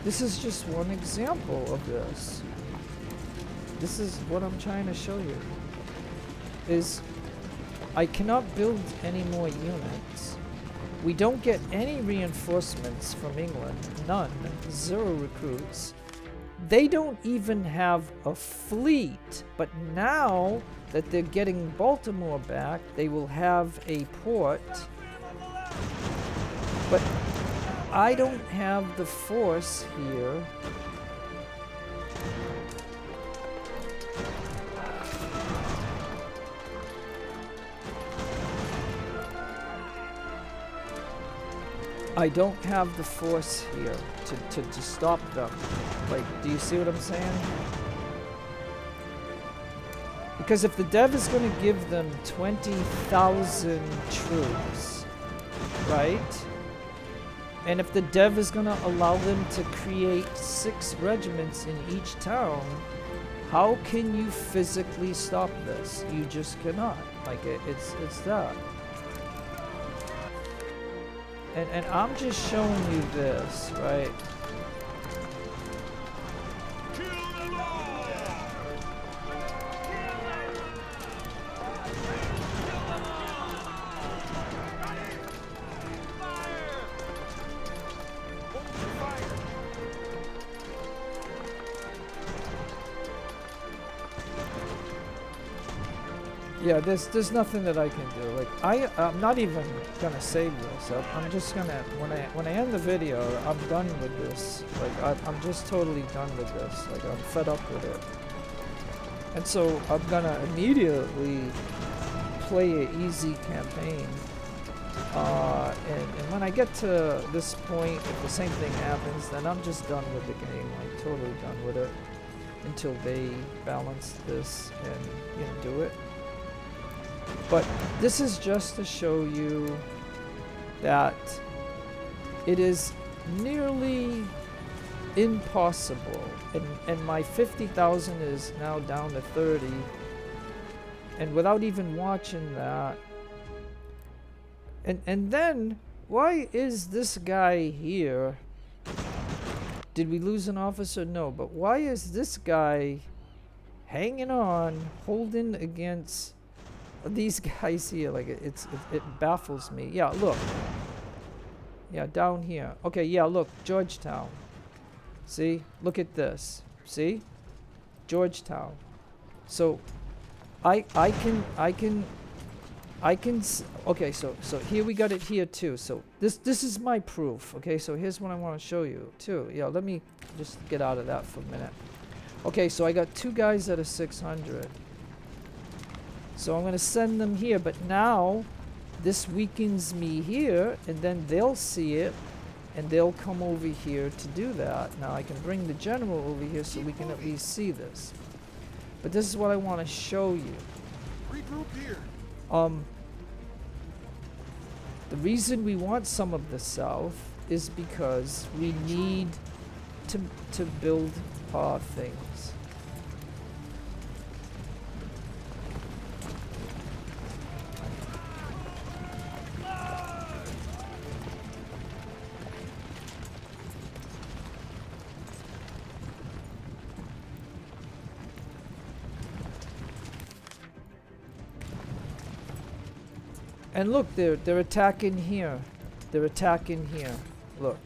This is just one example of this. This is what I'm trying to show you. Is I cannot build any more units. We don't get any reinforcements from England. None. 0 recruits. They don't even have a fleet. But now that they're getting Baltimore back. They will have a port. But I don't have the force here. I don't have the force here to stop them. Like, do you see what I'm saying? Because if the dev is going to give them 20,000 troops, right? And if the dev is going to allow them to create 6 regiments in each town, how can you physically stop this? You just cannot. Like, it's that. And I'm just showing you this, right? Yeah, there's nothing that I can do. Like I'm not even gonna save this. I'm just gonna when I end the video, I'm done with this. Like I'm just totally done with this. Like I'm fed up with it. And so I'm gonna immediately play an easy campaign. And when I get to this point, if the same thing happens, then I'm just done with the game. Like totally done with it until they balance this and do it. But this is just to show you that it is nearly impossible. And my 50,000 is now down to 30. And without even watching that. And then, why is this guy here? Did we lose an officer? No. But why is this guy hanging on, holding against these guys here? Like it baffles me. Yeah, look. Yeah, down here. Okay, yeah, look, Georgetown. See? Look at this. See? Georgetown. So I can okay, so here we got it here too. So this is my proof. Okay, so here's what I want to show you too. Yeah, let me just get out of that for a minute. Okay, so I got 2 guys that are 600. So I'm going to send them here, but now this weakens me here, and then they'll see it, and they'll come over here to do that. Now I can bring the general over here so we can at least see this. But this is what I want to show you. Regroup here. The reason we want some of the south is because we need to build things. And look, they're attacking here. They're attacking here. Look.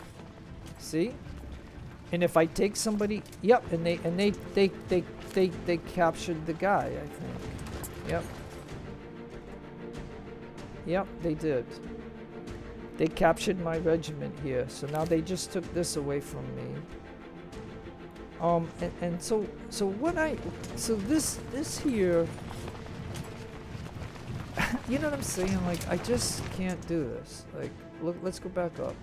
See? And if I take somebody, yep, and they captured the guy, I think. Yep. Yep, they did. They captured my regiment here. So now they just took this away from me. And so this here, you know what I'm saying? Like, I just can't do this. Like, look, let's go back up.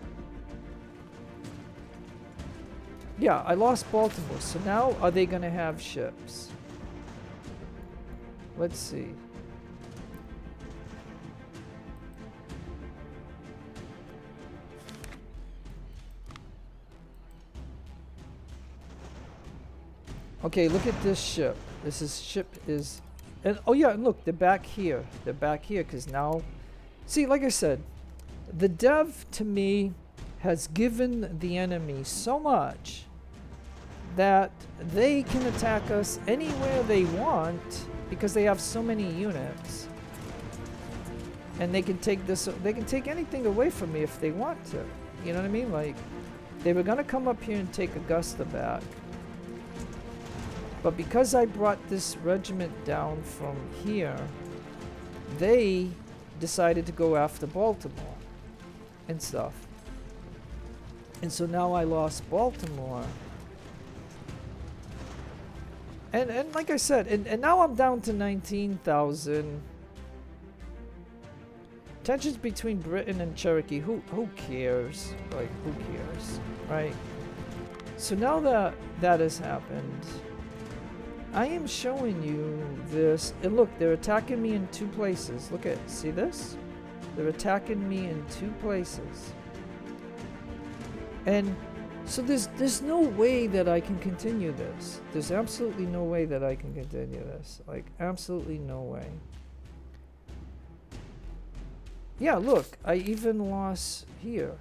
Yeah, I lost Baltimore. So now, are they going to have ships? Let's see. Okay, look at this ship. Ship is... And, oh yeah, and look, they're back here. They're back here because now... See, like I said, the dev, to me, has given the enemy so much that they can attack us anywhere they want because they have so many units. And they can take this... They can take anything away from me if they want to. You know what I mean? Like, they were going to come up here and take Augusta back. But because I brought this regiment down from here, they decided to go after Baltimore and stuff. And so now I lost Baltimore. And like I said, and now I'm down to 19,000. Tensions between Britain and Cherokee, who cares? Like, who cares, right? So now that that has happened, I am showing you this. And look, they're attacking me in 2 places. Look at, see this? They're attacking me in 2 places. And so there's no way that I can continue this. There's absolutely no way that I can continue this. Like, absolutely no way. Yeah, look, I even lost here.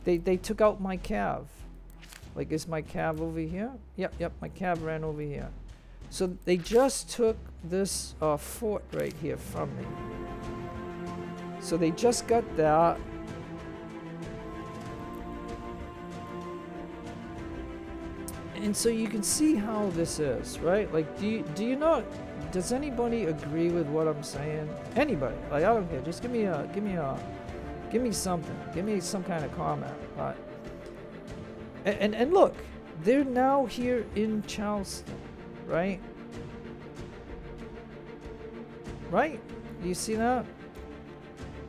They took out my cav. Like, is my cav over here? Yep, my cav ran over here. So they just took this fort right here from me. So they just got that. And so you can see how this is, right? Like, do you not? Does anybody agree with what I'm saying? Anybody? Like, I don't care. Just give me something. Give me some kind of comment. Right? And look, they're now here in Charleston, right? Right? You see that?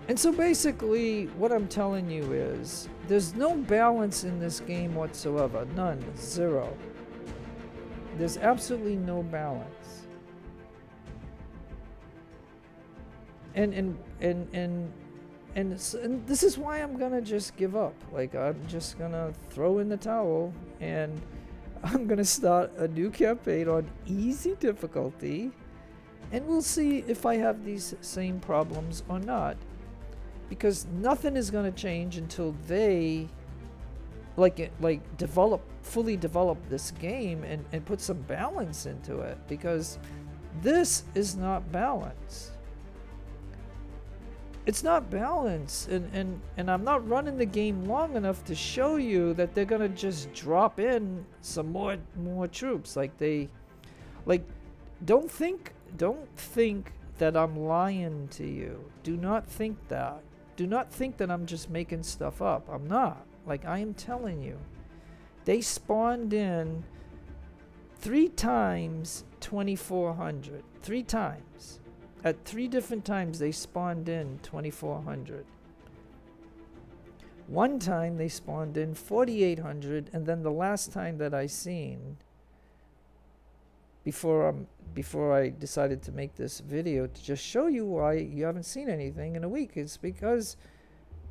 And so basically, what I'm telling you is, there's no balance in this game whatsoever. None. Zero. There's absolutely no balance. And this is why I'm gonna just give up. Like, I'm just gonna throw in the towel, and I'm gonna start a new campaign on easy difficulty, and we'll see if I have these same problems or not. Because nothing is gonna change until they fully develop this game and put some balance into it, because this is not balanced. It's not balanced, and I'm not running the game long enough to show you that they're gonna just drop in some more troops. Don't think that I'm lying to you. Do not think that. Do not think that I'm just making stuff up. I'm not. Like, I am telling you. They spawned in 3 times 2,400. 3 times. At 3 different times they spawned in 2,400. One time they spawned in 4,800, and then the last time that I seen, before I decided to make this video to just show you why you haven't seen anything in a week, is because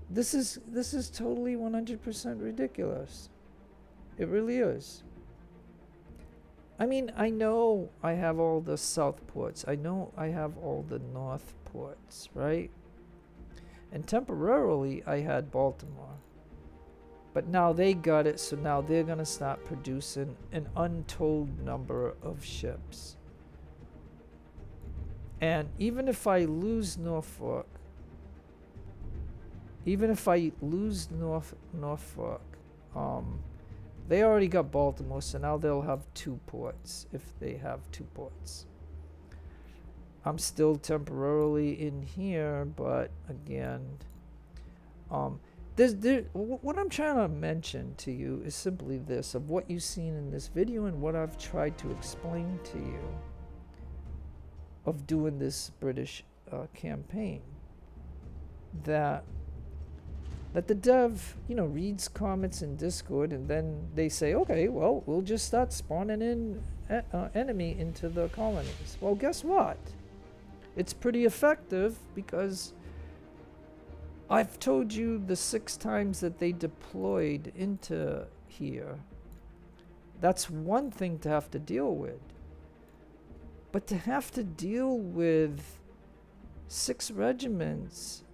this is totally 100% ridiculous. It really is. I mean, I know I have all the south ports. I know I have all the north ports, right? And temporarily I had Baltimore. But now they got it, so now they're going to start producing an untold number of ships. And even if I lose Norfolk, they already got Baltimore, so now they'll have 2 ports, if they have 2 ports. I'm still temporarily in here, but again, what I'm trying to mention to you is simply this, of what you've seen in this video and what I've tried to explain to you of doing this British campaign. That the dev, reads comments in Discord, and then they say, okay, well, we'll just start spawning in enemy into the colonies. Well, guess what? It's pretty effective, because I've told you the 6 times that they deployed into here. That's one thing to have to deal with. But to have to deal with 6 regiments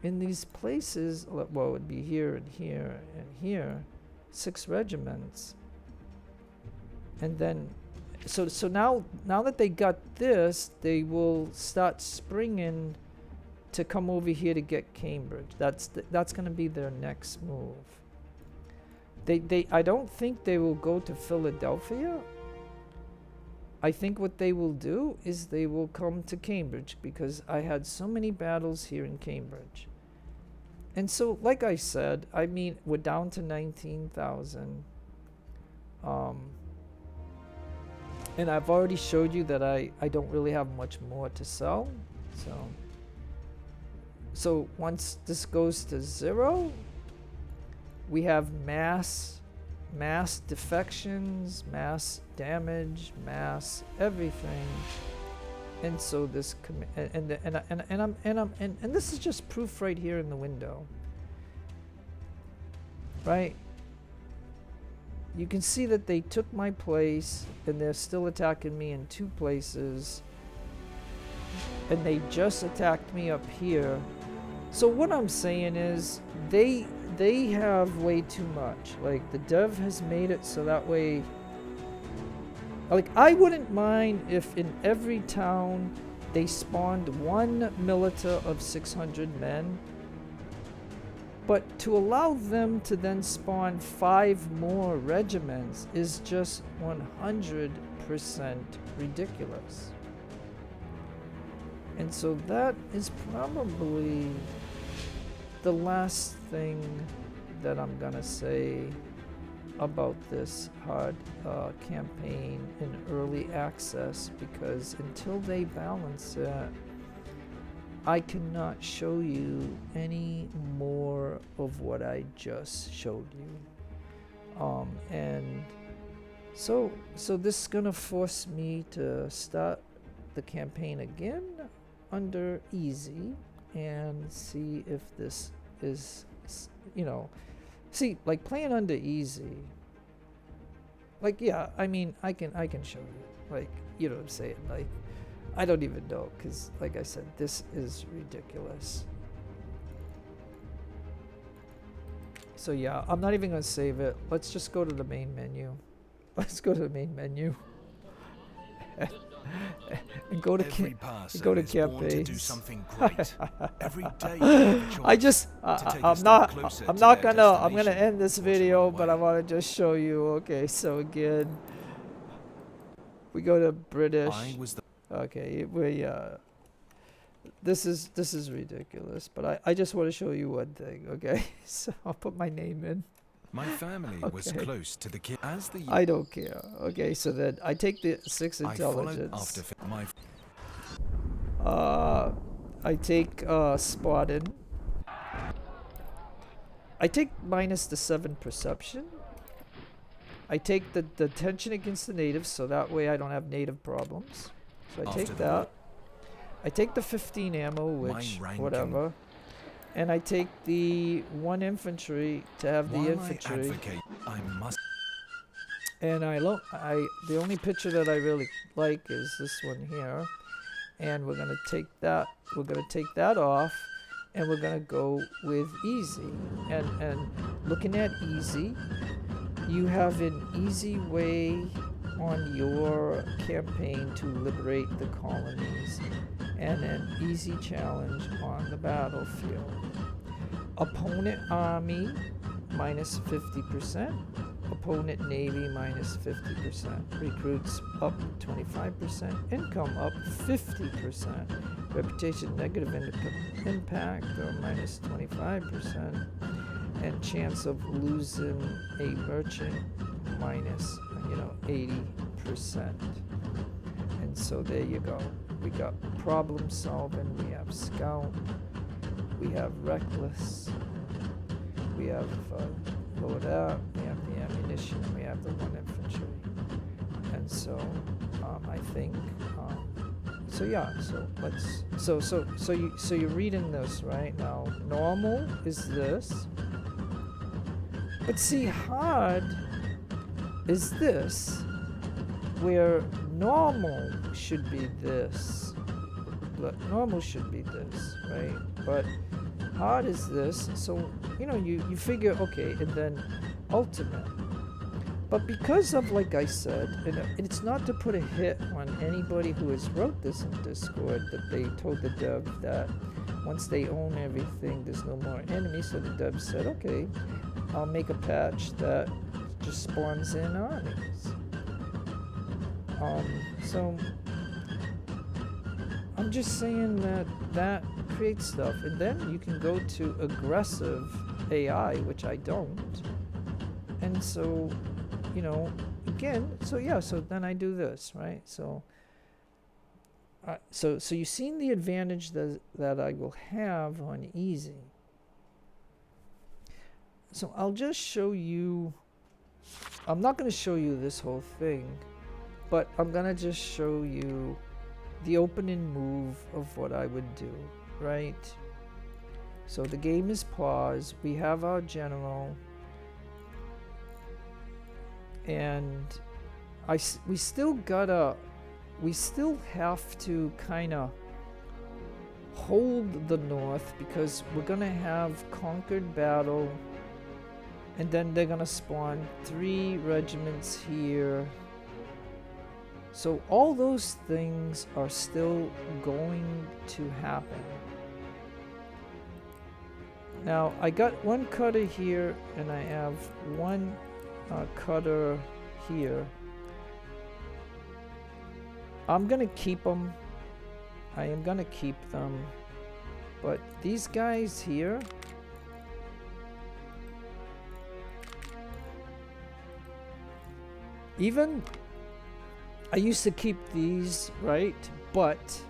in these places, well, it would be here and here and here, 6 regiments. And then, so now that they got this, they will start springing to come over here to get Cambridge. That's going to be their next move. I don't think they will go to Philadelphia. I think what they will do is they will come to Cambridge, because I had so many battles here in Cambridge. And so, like I said, I mean, we're down to 19,000. And I've already showed you that I don't really have much more to sell. So once this goes to 0, we have mass defections, mass damage, mass everything. And so this and this is just proof right here in the window. Right? You can see that they took my place, and they're still attacking me in 2 places. And they just attacked me up here. So what I'm saying is, they have way too much. Like, the dev has made it so that way, like, I wouldn't mind if in every town they spawned 1 milita of 600 men. But to allow them to then spawn 5 more regiments is just 100% ridiculous. And so that is probably the last thing that I'm gonna say about this hard campaign in early access, because until they balance it, I cannot show you any more of what I just showed you. And so this is gonna force me to start the campaign again under easy and see if this is, see, like, playing under easy. Like, yeah, I mean, I can show you, like, you know what I'm saying, like, I don't even know, because, like I said, this is ridiculous. So yeah, I'm not even gonna save it. Let's just go to the main menu. Let's go to the main menu. And go to campaigns. Do something great. Every day you have a choice I'm gonna end this video, but I want to just show you. Okay, so again, we go to British. Okay, this is ridiculous, but I just want to show you one thing. Okay, so I'll put my name in. My family was close to the kid as the I don't care. Okay, so then I take the 6 intelligence. I take spotted. I take minus the 7 perception. I take the tension against the natives, so that way I don't have native problems. So I take that. I take the 15 ammo, which whatever. And I take the 1 infantry to have the infantry. And the only picture that I really like is this one here. And we're gonna take that. We're gonna take that off, and we're gonna go with easy. And looking at easy, you have an easy way on your campaign to liberate the colonies, and an easy challenge on the battlefield. Opponent army minus 50%. Opponent navy minus 50%. Recruits up 25%. Income up 50%. Reputation negative impact or minus 25%. And chance of losing a merchant minus 80%. And so there you go. We got problem solving, we have scout, we have reckless, we have load out, we have the ammunition, and we have the 1 infantry. And so I think so yeah, so let's so you're reading this right now. Normal is this. But see, hard is this, where normal should be this. Normal should be this, right? But hard is this. So, you figure, okay, and then ultimate. But because of, like I said, and it's not to put a hit on anybody who has wrote this in Discord, that they told the dev that once they own everything, there's no more enemies. So the dev said, okay, I'll make a patch that just spawns in armies. So I'm just saying that that creates stuff, and then you can go to aggressive AI, which I don't. And so, you know, again, so yeah, so then I do this, right? So so you've seen the advantage that I will have on easy. So I'll just show you, I'm not going to show you this whole thing, but I'm going to just show you the opening move of what I would do, right? So the game is paused, we have our general, and we still have to kind of hold the north, because we're gonna have conquered battle, and then they're gonna spawn 3 regiments here. So all those things are still going to happen. Now I got 1 cutter here, and I have 1 cutter here. I'm gonna keep them. I am gonna keep them. But these guys here, even I used to keep these, right? But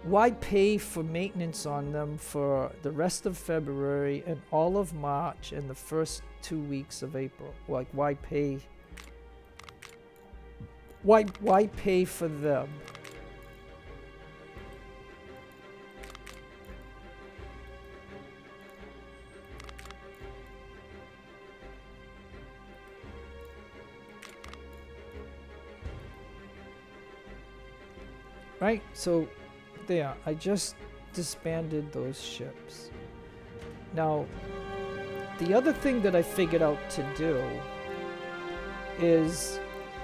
why pay for maintenance on them for the rest of February and all of March and the first 2 weeks of April? Like, why pay? Why pay for them? Right? So there, I just disbanded those ships. Now, the other thing that I figured out to do is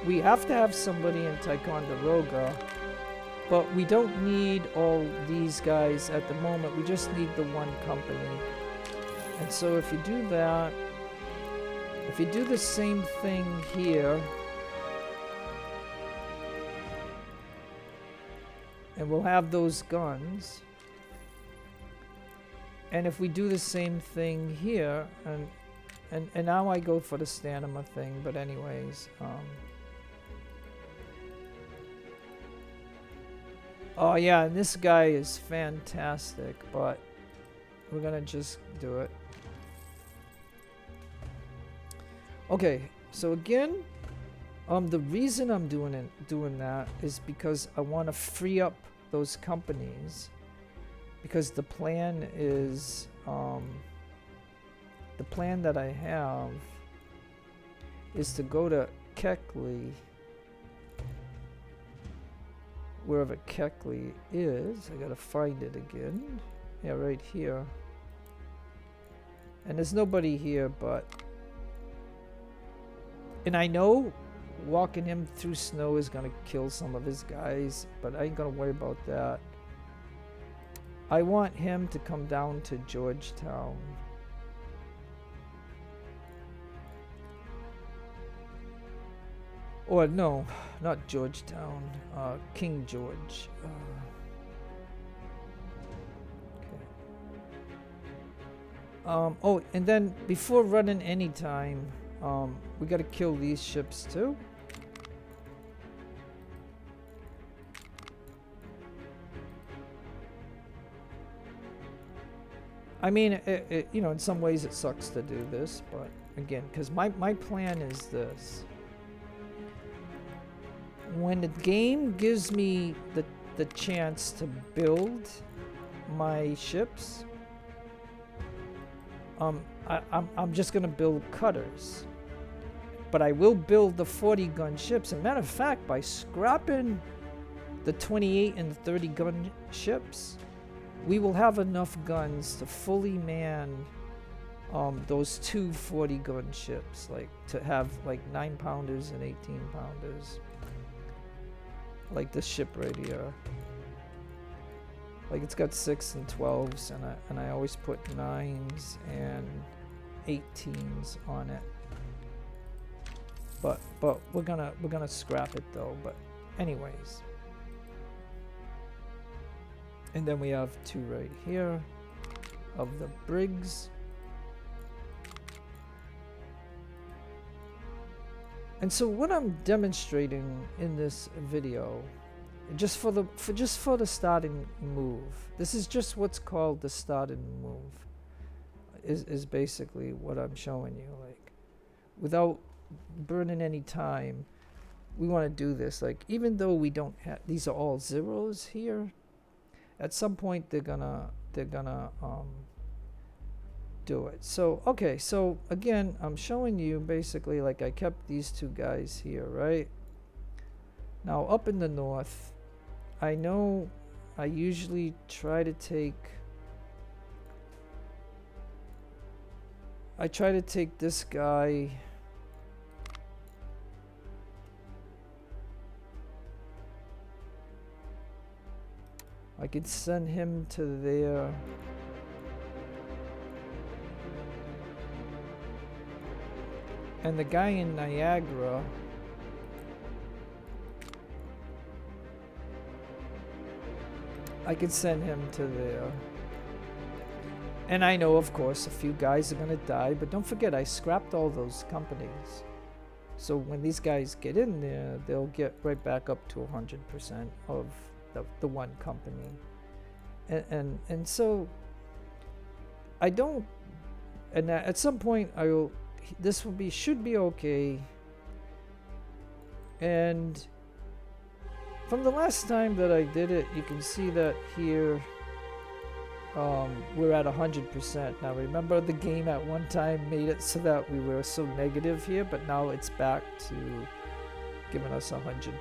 we have to have somebody in Ticonderoga, but we don't need all these guys at the moment. We just need the 1 company. And so if you do that, if you do the same thing here, and we'll have those guns, and if we do the same thing here, and now I go for the stamina thing, but anyways, oh yeah, and this guy is fantastic, but we're gonna just do it. Okay, so again, the reason I'm doing that is because I want to free up those companies, because the plan is the plan that I have is to go to Keckley, wherever Keckley is. I gotta find it again. Yeah, right here. And there's nobody here, but, and I know walking him through snow is gonna kill some of his guys, but I ain't gonna worry about that. I want him to come down to Georgetown. Or no, not Georgetown, King George. Okay. Oh, and then before running any time, we gotta kill these ships too. I mean, you know, in some ways it sucks to do this, but again, because my plan is this. When the game gives me the chance to build my ships, I'm just gonna build cutters. But I will build the 40 gun ships. As a matter of fact, by scrapping the 28 and 30 gun ships, we will have enough guns to fully man those 2 40 gun ships, like to have like 9 pounders and 18 pounders, like this ship right here. Like, it's got 6 and 12s, and I always put 9s and 18s on it. but we're gonna scrap it though. But anyways, and then we have 2 right here of the brigs. And so what I'm demonstrating in this video, just for the starting move, this is just what's called the starting move, is basically what I'm showing you. Like, without burning any time, we want to do this. Like, even though we don't have, these are all zeros here, at some point they're gonna do it. So okay, so again, I'm showing you basically, like, I kept these 2 guys here, right? Now up in the north, I know I usually try to take this guy. I could send him to there. And the guy in Niagara, I could send him to there. And I know, of course, a few guys are gonna die, but don't forget, I scrapped all those companies. So when these guys get in there, they'll get right back up to 100% of the one company. And so I don't, and at some point I will, this should be okay. And from the last time that I did it, you can see that here we're at 100%. Now remember, the game at one time made it so that we were so negative here, but now it's back to giving us 100%.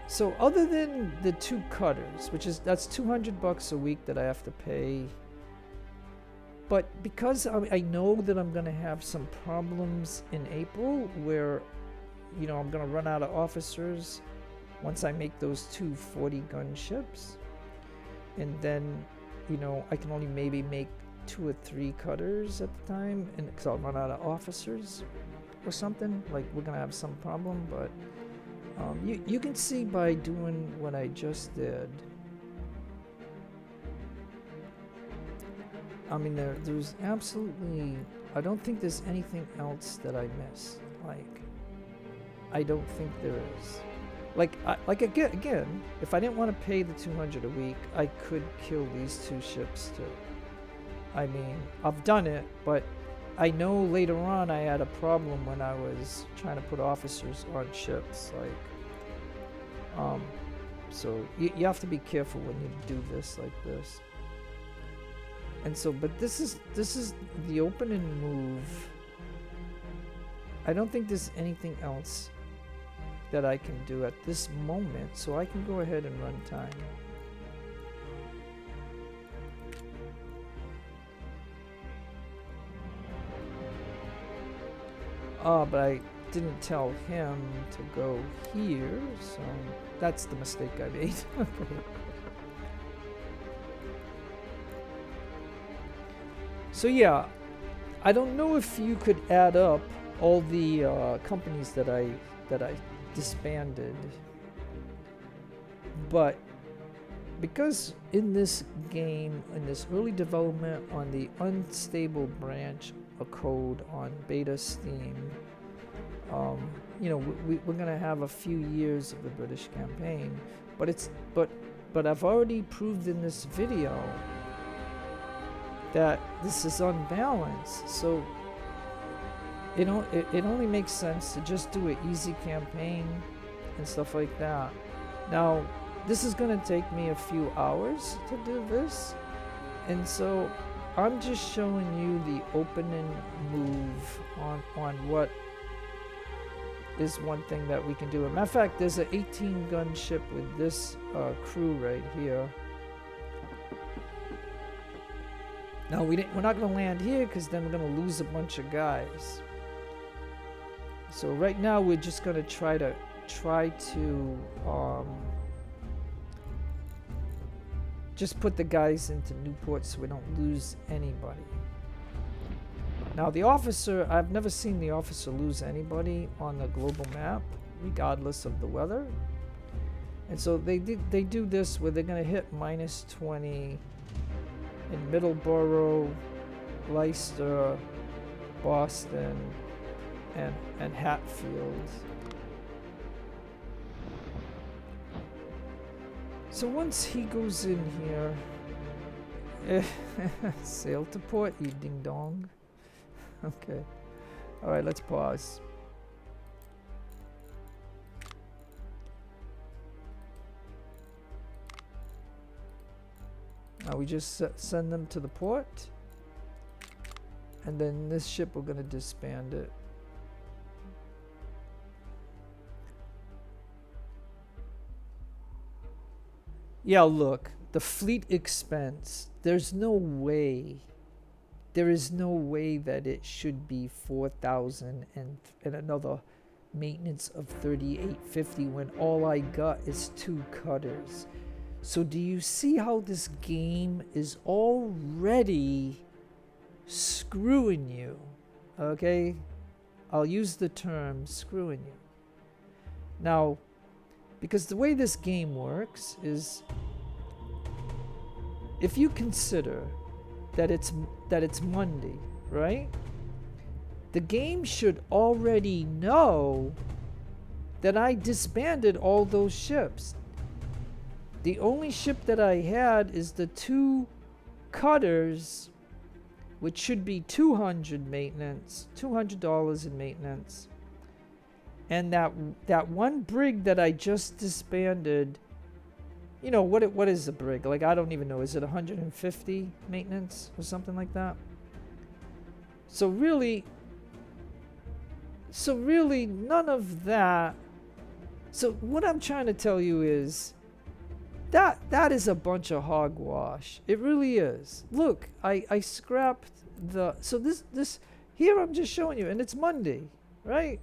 So other than the 2 cutters, that's $200 a week that I have to pay. But because I know that I'm gonna have some problems in April, where, you know, I'm gonna run out of officers once I make those 2 40-gun ships, and then, you know, I can only maybe make 2 or 3 cutters at the time, and because I'll run out of officers or something. Like, we're gonna have some problem, but you can see by doing what I just did. I mean, there's absolutely, I don't think there's anything else that I missed. Like, I don't think there is. Like again, if I didn't want to pay the 200 a week, I could kill these 2 ships too. I mean, I've done it, but I know later on I had a problem when I was trying to put officers on ships. Like, so you have to be careful when you do this like this. And so, but this is the opening move. I don't think there's anything else that I can do at this moment, so I can go ahead and run time. But I didn't tell him to go here, so that's the mistake I made. So yeah, I don't know if you could add up all the companies that I disbanded, but because in this game, in this early development on the unstable branch of code on beta Steam, you know, we're gonna have a few years of the British campaign, but I've already proved in this video that this is unbalanced. So it only makes sense to just do an easy campaign and stuff like that. Now, this is going to take me a few hours to do this, and so I'm just showing you the opening move on what is one thing that we can do. As a matter of fact, there's an 18-gun ship with this crew right here. Now we're not going to land here because then we're going to lose a bunch of guys. So right now we're just going to try to just put the guys into Newport so we don't lose anybody. Now the officer, I've never seen the officer lose anybody on the global map, regardless of the weather. And so they do this where they're gonna hit -20 in Middleborough, Leicester, Boston, and Hatfield. So once he goes in here, sail to port, you ding dong. Okay. All right, let's pause. Now we just send them to the port. And then this ship, we're going to disband it. Yeah, look, the fleet expense, there's no way. There is no way that it should be 4,000 and another maintenance of 3,850 when all I got is 2 cutters. So do you see how this game is already screwing you? Okay? I'll use the term screwing you. Now, because the way this game works is, if you consider that it's Monday, right? The game should already know that I disbanded all those ships. The only ship that I had is the 2 cutters, which should be $200 in maintenance. And that one brig that I just disbanded, you know, what is a brig? Like, I don't even know. Is it 150 maintenance or something like that? So really none of that. So what I'm trying to tell you is that is a bunch of hogwash. It really is. Look, I scrapped the, so this here I'm just showing you, and it's Monday, right?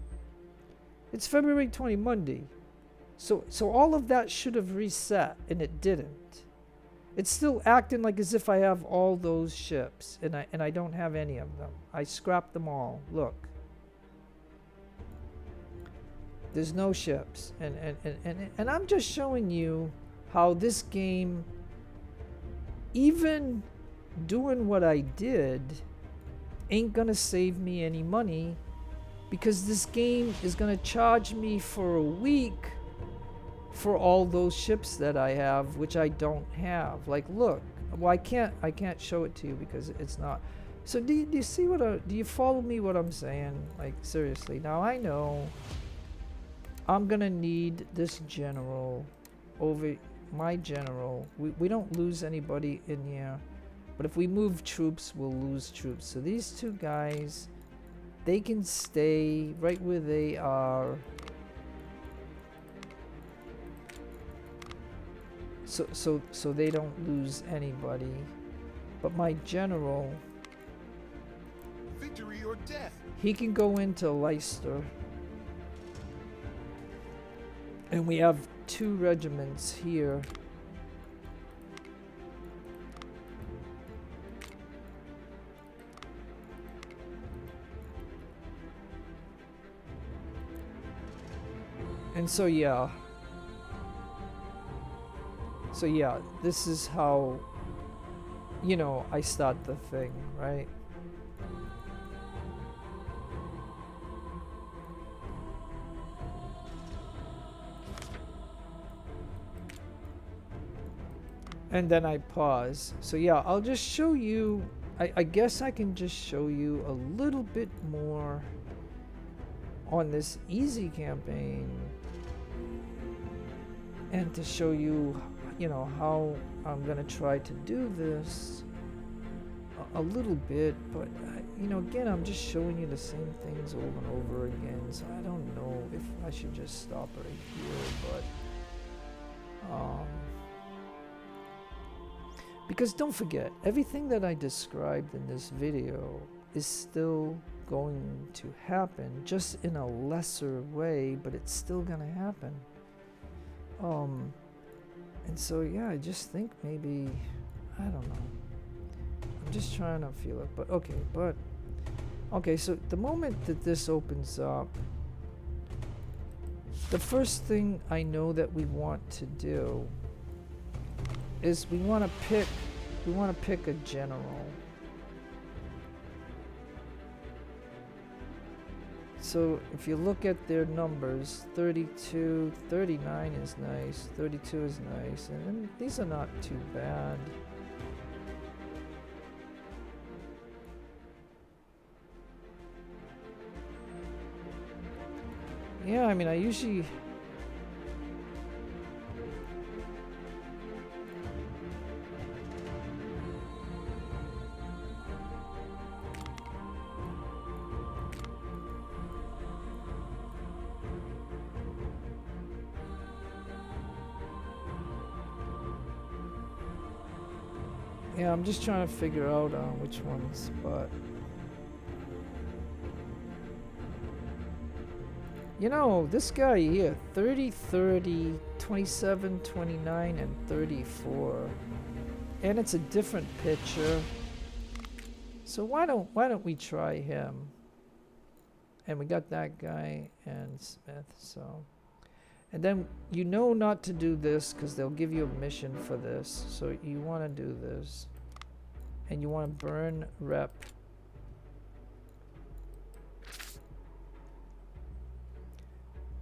It's February 20, Monday. So all of that should have reset, and it didn't. It's still acting like as if I have all those ships, and I don't have any of them. I scrapped them all. Look. There's no ships. And I'm just showing you how this game, even doing what I did, ain't gonna save me any money, because this game is gonna charge me for a week for all those ships that I have, which I don't have. Like, look, well, I can't show it to you because it's not. So do you see do you follow me what I'm saying? Like, seriously. Now I know I'm gonna need this general over my general. We don't lose anybody in here, but if we move troops, we'll lose troops. So these 2 guys, they can stay right where they are. So they don't lose anybody. But my general, Victory or death. he can go into Leicester. And we have 2 regiments here. And so yeah. So yeah, this is how, you know, I start the thing, right? And then I pause. So yeah, I'll just show you, I guess I can just show you a little bit more on this easy campaign, and to show you, you know, how I'm gonna try to do this a little bit. But you know, again, I'm just showing you the same things over and over again, so I don't know if I should just stop right here. But because don't forget, everything that I described in this video is still going to happen, just in a lesser way, but it's still gonna happen. And so yeah, I just think maybe, I don't know, I'm just trying to feel it. But okay, but Okay, so the moment that this opens up, the first thing I know that we want to do is we want to pick a general. So if you look at their numbers, 32, 39 is nice, 32 is nice, and then these are not too bad. Yeah, I mean, I usually... Yeah, I'm just trying to figure out which ones, but... You know, this guy here, 30, 30, 27, 29, and 34. And it's a different picture. So why don't we try him? And we got that guy and Smith, so... And then you know not to do this because they'll give you a mission for this. So you want to do this. And you want to burn rep.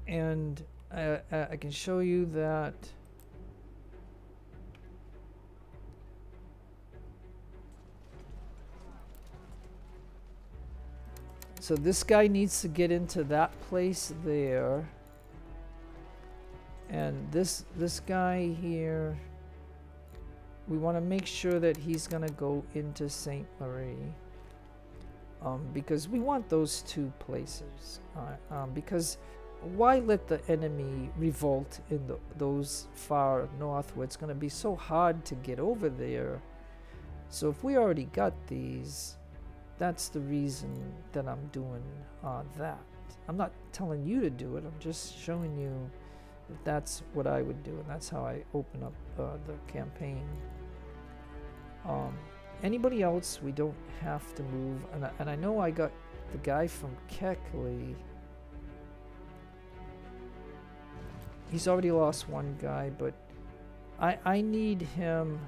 And I can show you that so this guy needs to get into that place there. And this guy here, we want to make sure that he's going to go into St. Marie. Because we want those two places. Because why let the enemy revolt in those far north where it's going to be so hard to get over there? So if we already got these, that's the reason that I'm doing that. I'm not telling you to do it. I'm just showing you that that's what I would do, and that's how I open up the campaign. Anybody else, we don't have to move. And I know I got the guy from Keckley. He's already lost one guy, but I need him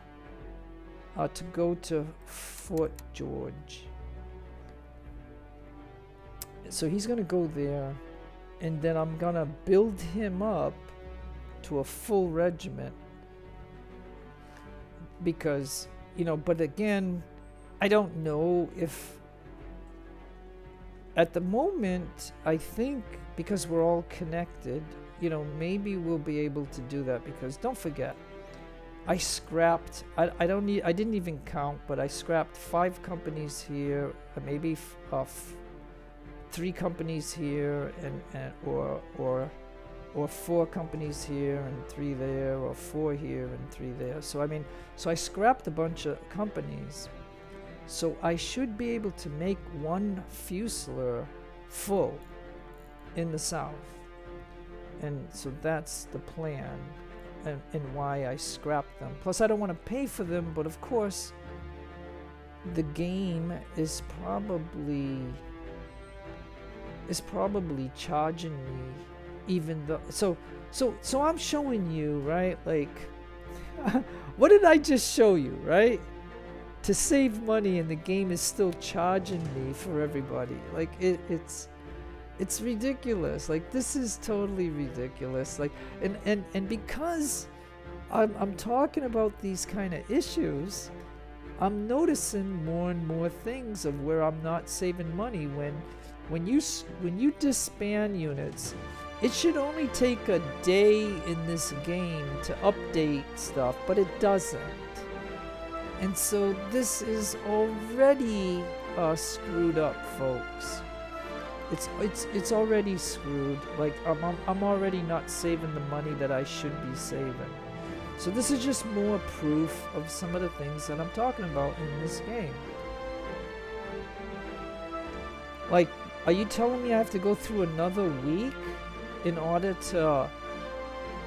to go to Fort George. So he's going to go there, and then I'm going to build him up to a full regiment. Because, you know, but again, I don't know if... At the moment, I think because we're all connected, you know, maybe we'll be able to do that, because don't forget, I scrapped, I didn't even count, but I scrapped 5 companies here, maybe 3 companies here, or 4 companies here and 3 there, or 4 here and 3 there. So I mean, so I scrapped a bunch of companies. So I should be able to make 1 Fusilier full in the south. And so that's the plan, and why I scrapped them. Plus I don't want to pay for them, but of course the game is probably charging me, even though so I'm showing you, right, like what did I just show you, right? To save money, and the game is still charging me for everybody. Like it's ridiculous. Like, this is totally ridiculous. Like, and because I'm talking about these kind of issues, I'm noticing more and more things of where I'm not saving money. When you disband units, it should only take a day in this game to update stuff, but it doesn't. And so this is already screwed up, folks. It's already screwed. Like, I'm already not saving the money that I should be saving. So this is just more proof of some of the things that I'm talking about in this game. Like, are you telling me I have to go through another week in order to...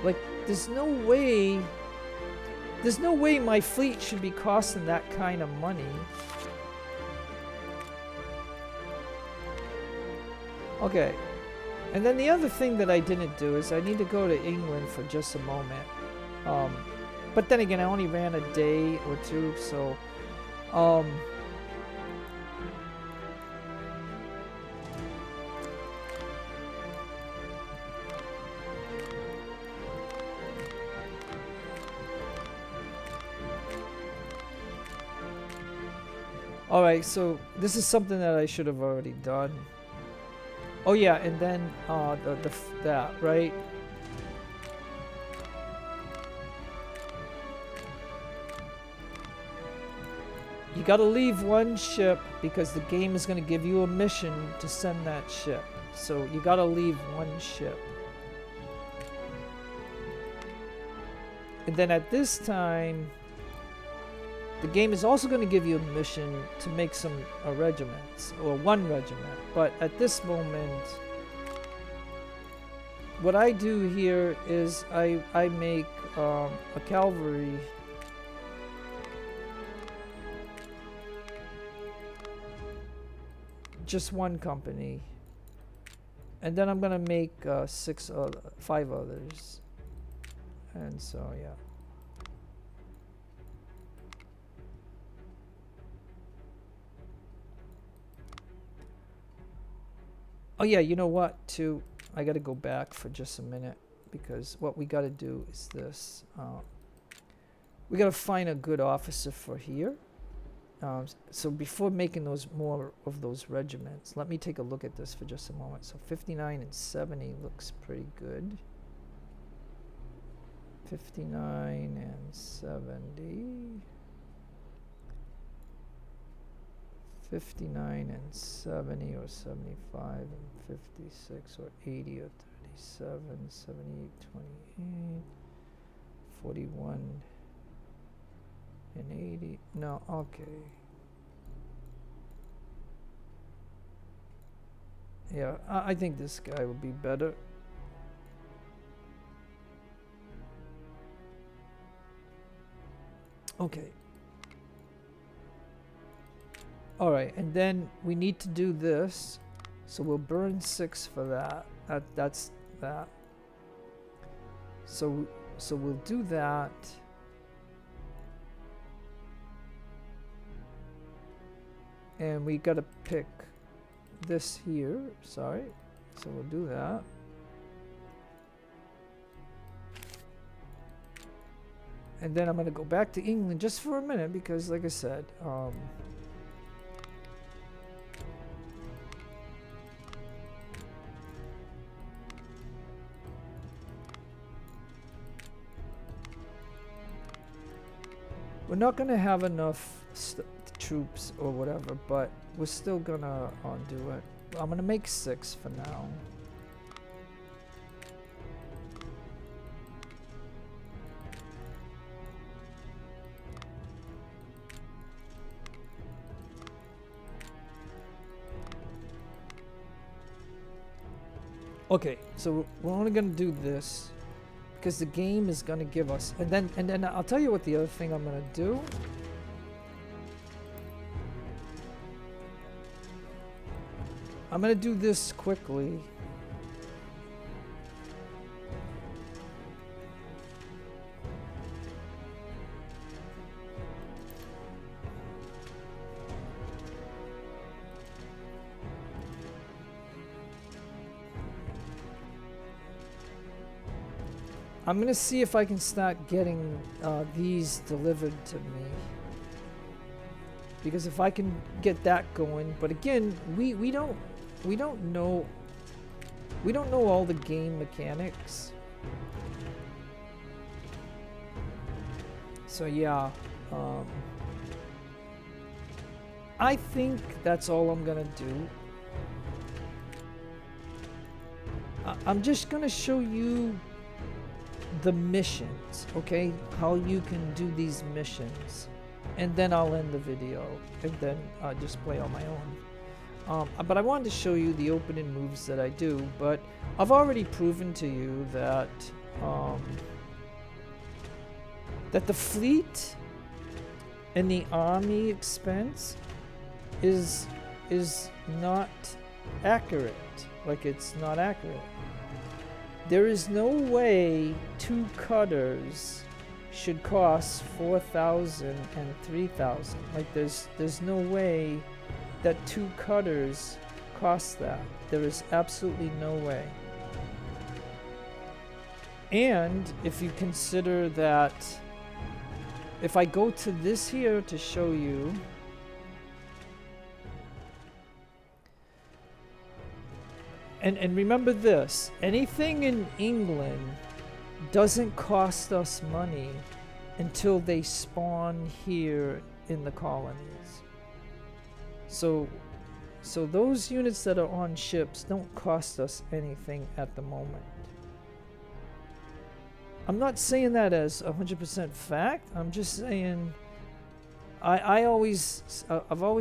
Like, there's no way my fleet should be costing that kind of money. Okay. And then the other thing that I didn't do is I need to go to England for just a moment. But then again, I only ran a day or two, so all right, so this is something that I should have already done. Oh yeah, and then that, right? You gotta leave one ship because the game is gonna give you a mission to send that ship. So you gotta leave one ship. And then at this time, the game is also going to give you a mission to make some regiments, or one regiment. But at this moment, what I do here is I make a cavalry. Just one company. And then I'm going to make 5 others. And so, yeah. Oh yeah, you know what, too? I gotta go back for just a minute, because what we gotta do is this. We gotta find a good officer for here. So before making more of those regiments, let me take a look at this for just a moment. So 59 and 70 looks pretty good. 59 and 70. 59 and 70, or 75 and 56, or 80 or 37, 78, 28, 41 and 80. No, okay. Yeah, I think this guy would be better. Okay. Alright, and then we need to do this. So we'll burn 6 for that. That's that. So we'll do that. And we gotta pick this here. Sorry. So we'll do that. And then I'm gonna go back to England just for a minute, because like I said, we're not going to have enough troops or whatever, but we're still going to do it. I'm going to make 6 for now. Okay, so we're only going to do this because the game is going to give us, and then I'll tell you what the other thing I'm going to do. I'm going to do this quickly. I'm going to see if I can start getting these delivered to me. Because if I can get that going, but again, we don't know all the game mechanics. So yeah, I think that's all I'm gonna do. I'm just gonna show you the missions, okay? How you can do these missions, and then I'll end the video, and then I'll just play on my own. But I wanted to show you the opening moves that I do, but I've already proven to you that that the fleet and the army expense is not accurate, like it's not accurate. There is no way 2 cutters should cost 4,000 and 3,000. Like there's no way that 2 cutters cost that. There is absolutely no way. And if you consider that, if I go to this here to show you, and remember this, anything in England doesn't cost us money until they spawn here in the colonies. So those units that are on ships don't cost us anything at the moment. I'm not saying that as 100% fact. I'm just saying I've always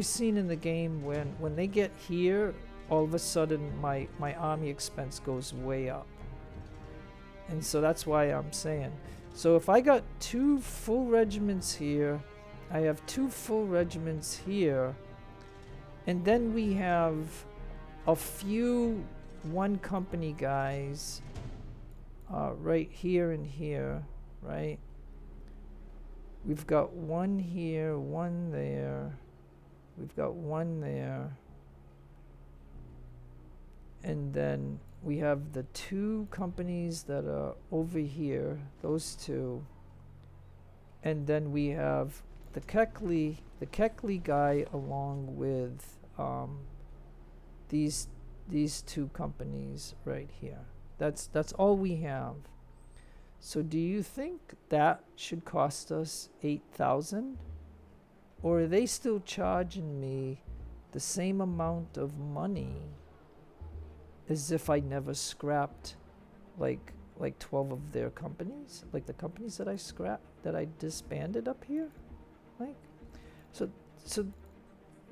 seen in the game when they get here, all of a sudden my army expense goes way up. And so that's why I'm saying. So if I got 2 full regiments here, I have 2 full regiments here, and then we have a few 1 company guys right here and here, right? We've got 1 here, 1 there. We've got 1 there. And then we have the 2 companies that are over here, those 2. And then we have the Keckley guy along with these 2 companies right here. That's all we have. So do you think that should cost us 8,000? Or are they still charging me the same amount of money as if I never scrapped like 12 of their companies? Like the companies that I scrapped, that I disbanded up here? Like, so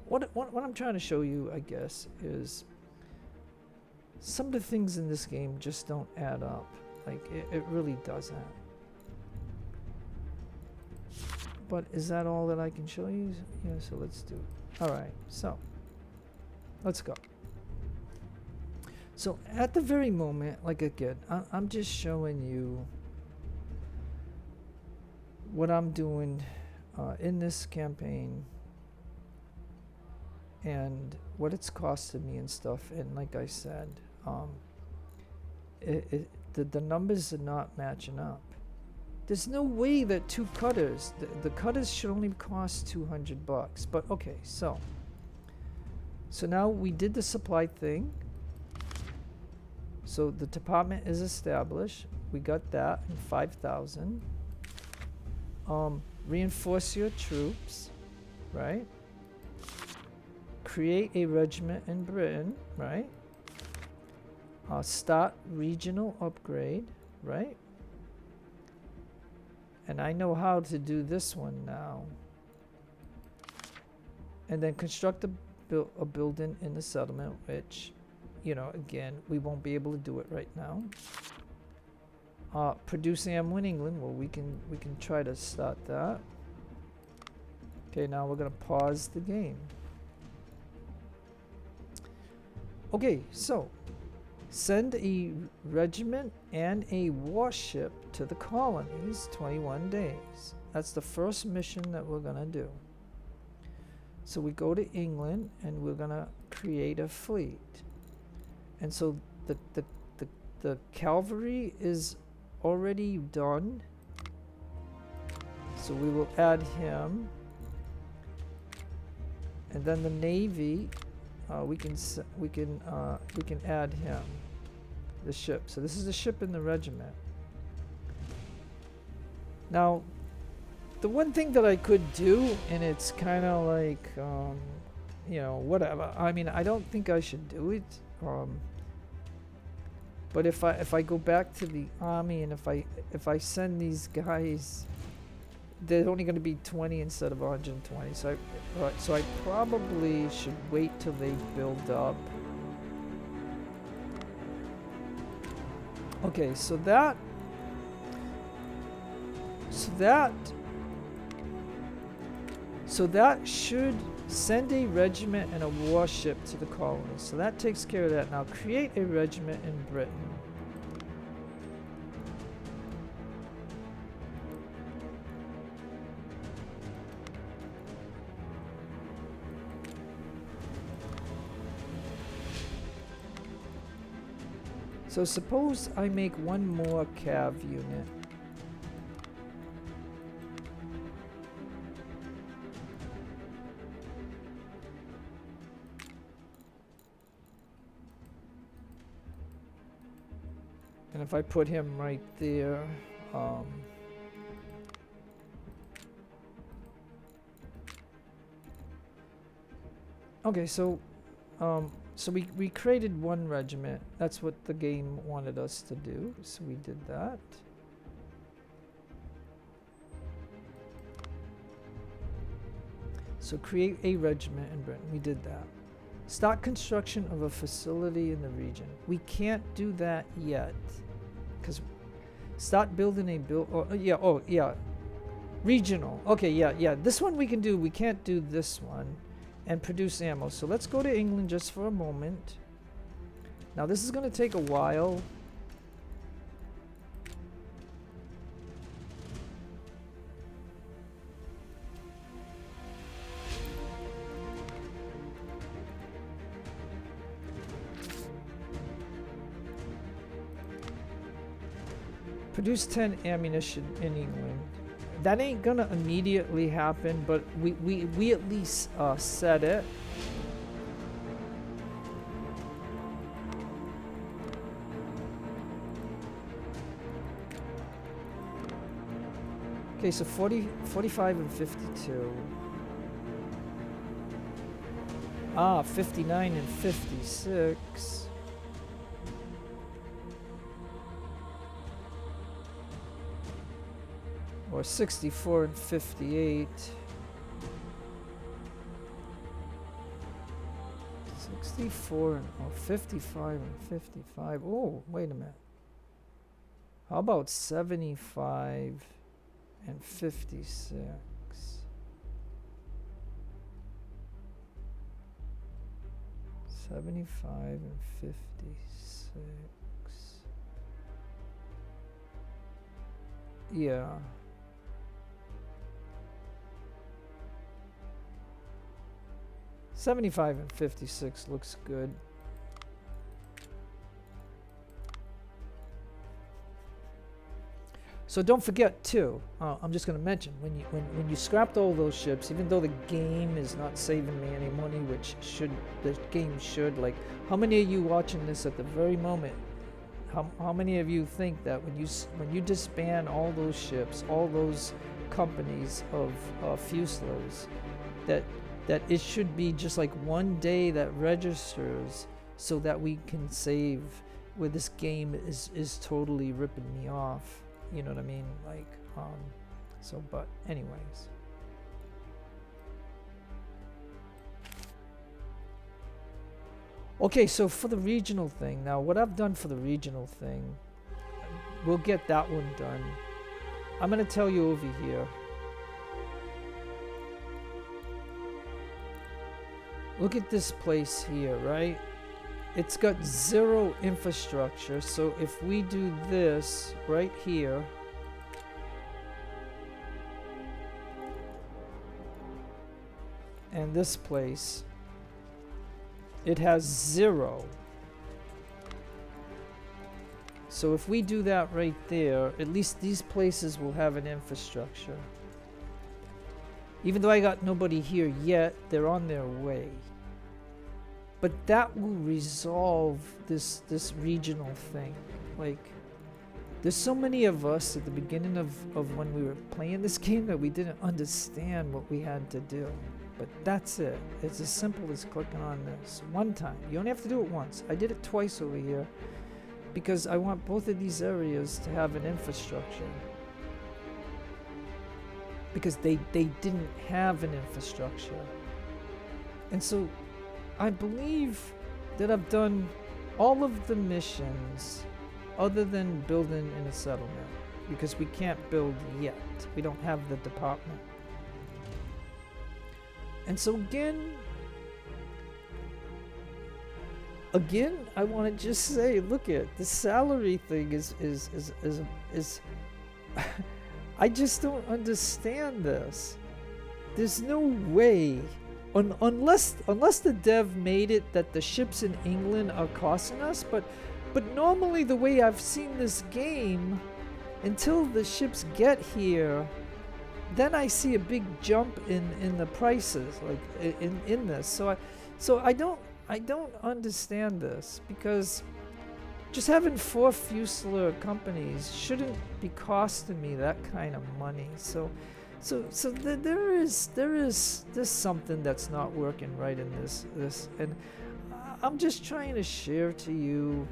what I'm trying to show you, I guess, is some of the things in this game just don't add up. Like, it really doesn't. But is that all that I can show you? Yeah, so let's do it. Alright, so let's go. So at the very moment, like again, I'm just showing you what I'm doing in this campaign and what it's costed me and stuff. And like I said, the numbers are not matching up. There's no way that 2 cutters, the cutters should only cost $200. But okay, so now we did the supply thing. So the department is established. We got that in 5,000. Reinforce your troops, right? Create a regiment in Britain, right? Start regional upgrade, right? And I know how to do this one now. And then construct a building in the settlement, which, you know, again, we won't be able to do it right now. Produce ammo in England. Well, we can try to start that. Okay, now we're gonna pause the game. Okay, so send a regiment and a warship to the colonies, 21 days. That's the first mission that we're gonna do. So we go to England and we're gonna create a fleet. And so the cavalry is already done. So we will add him. And then the navy, we can add him. The ship. So this is the ship in the regiment. Now, the one thing that I could do, and it's kind of like, you know, whatever. I mean, I don't think I should do it. But if I go back to the army and if I send these guys, they're only going to be 20 instead of 120. So I probably should wait till they build up. Okay, so that should Send a regiment and a warship to the colonies. So that takes care of that. Now create a regiment in Britain. So suppose I make one more cav unit. And if I put him right there, okay, so we created one regiment. That's what the game wanted us to do. So we did that. So create a regiment in Britain. We did that. Start construction of a facility in the region. We can't do that yet. Because start building a regional. Okay, yeah. This one we can do. We can't do this one. And produce ammo. So let's go to England just for a moment. Now this is going to take a while. Produce 10 ammunition in England. That ain't gonna immediately happen, but we at least set it. Okay, so 45 and 52. 59 and 56. Or 64 and 58. 64 and 55 and 55. Oh, wait a minute. How about 75 and 56? 75 and 56. Yeah. $75 and $56 looks good. So don't forget too. I'm just going to mention when you scrapped all those ships, even though the game is not saving me any money, which the game should. Like, how many of you watching this at the very moment? How many of you think that when you disband all those ships, all those companies of Fuselers, that it should be just like one day that registers so that we can save, where this game is totally ripping me off. You know what I mean? Like, but anyways. Okay, so for the regional thing, now what I've done for the regional thing, we'll get that one done. I'm going to tell you over here. Look at this place here, right? It's got zero infrastructure, so if we do this right here, and this place, it has zero. So if we do that right there, at least these places will have an infrastructure. Even though I got nobody here yet, they're on their way. But that will resolve this regional thing. Like, there's so many of us at the beginning of when we were playing this game that we didn't understand what we had to do. But that's it. It's as simple as clicking on this one time. You only have to do it once. I did it twice over here because I want both of these areas to have an infrastructure. Because they didn't have an infrastructure. And so I believe that I've done all of the missions other than building in a settlement, because we can't build yet. We don't have the department. And so again, I want to just say, look at the salary thing is I just don't understand this. There's no way, unless the dev made it that the ships in England are costing us, but normally the way I've seen this game, until the ships get here, then I see a big jump in the prices, like in this. So I don't understand this, because just having 4 Fusilier companies shouldn't be costing me that kind of money. So there's something that's not working right in this, and I'm just trying to share to you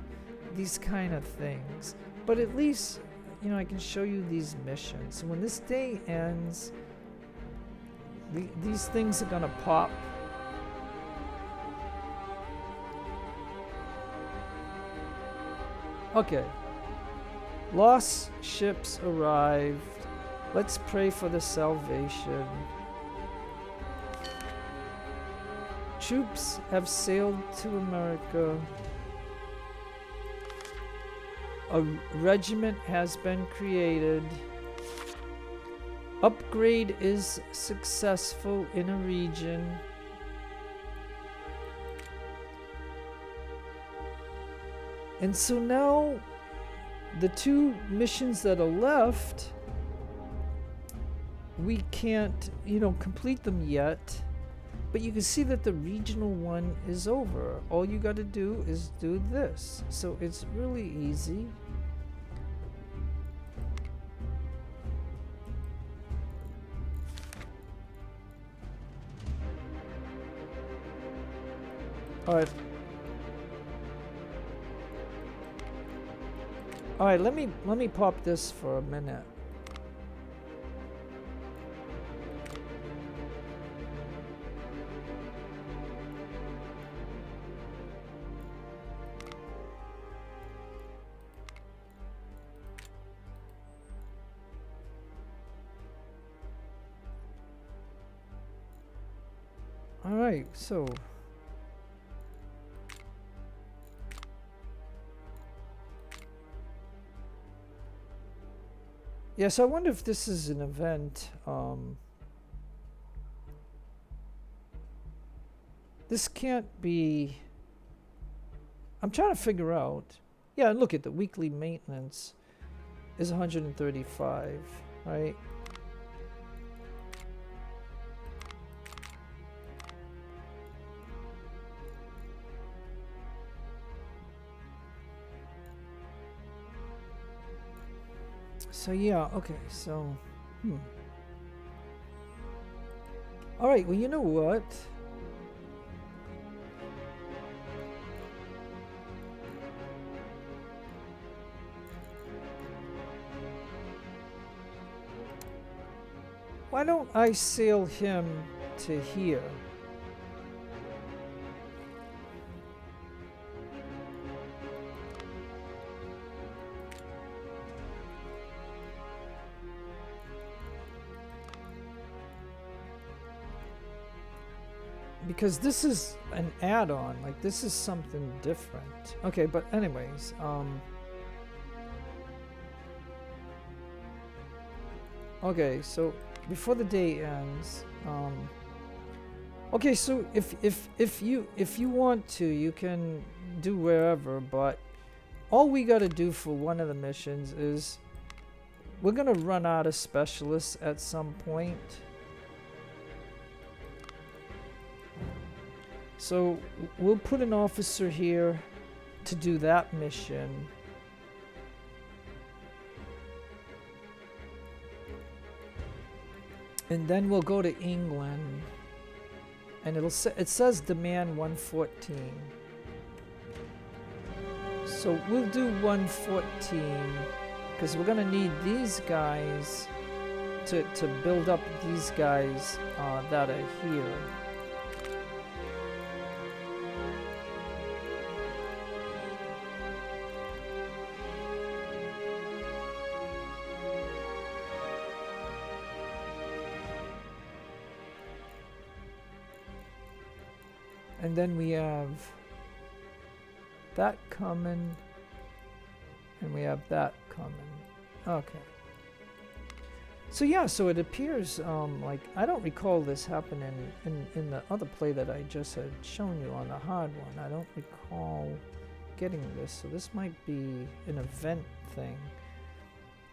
these kind of things. But at least, I can show you these missions. When this day ends, these things are gonna pop. Okay. Lost ships arrived. Let's pray for the salvation. Troops have sailed to America. A regiment has been created. Upgrade is successful in a region. And so now the 2 missions that are left, we can't, complete them yet. But you can see that the regional one is over. All you got to do is do this. So it's really easy. All right, let me pop this for a minute. All right, so yes, I wonder if this is an event. This can't be. I'm trying to figure out. Yeah, and look at the weekly maintenance is 135, right? So yeah, okay, so all right, well, you know what? Why don't I sail him to here? Because this is an add-on, like this is something different. Okay, but anyways, okay, so before the day ends, okay, so if you want to, you can do wherever, but all we got to do for one of the missions is we're gonna run out of specialists at some point. So we'll put an officer here to do that mission. And then we'll go to England. And it says demand 114. So we'll do 114 because we're gonna need these guys to build up these guys that are here. And then we have that coming, and we have that coming. Okay. So yeah, so it appears like I don't recall this happening in the other play that I just had shown you on the hard one. I don't recall getting this, so this might be an event thing.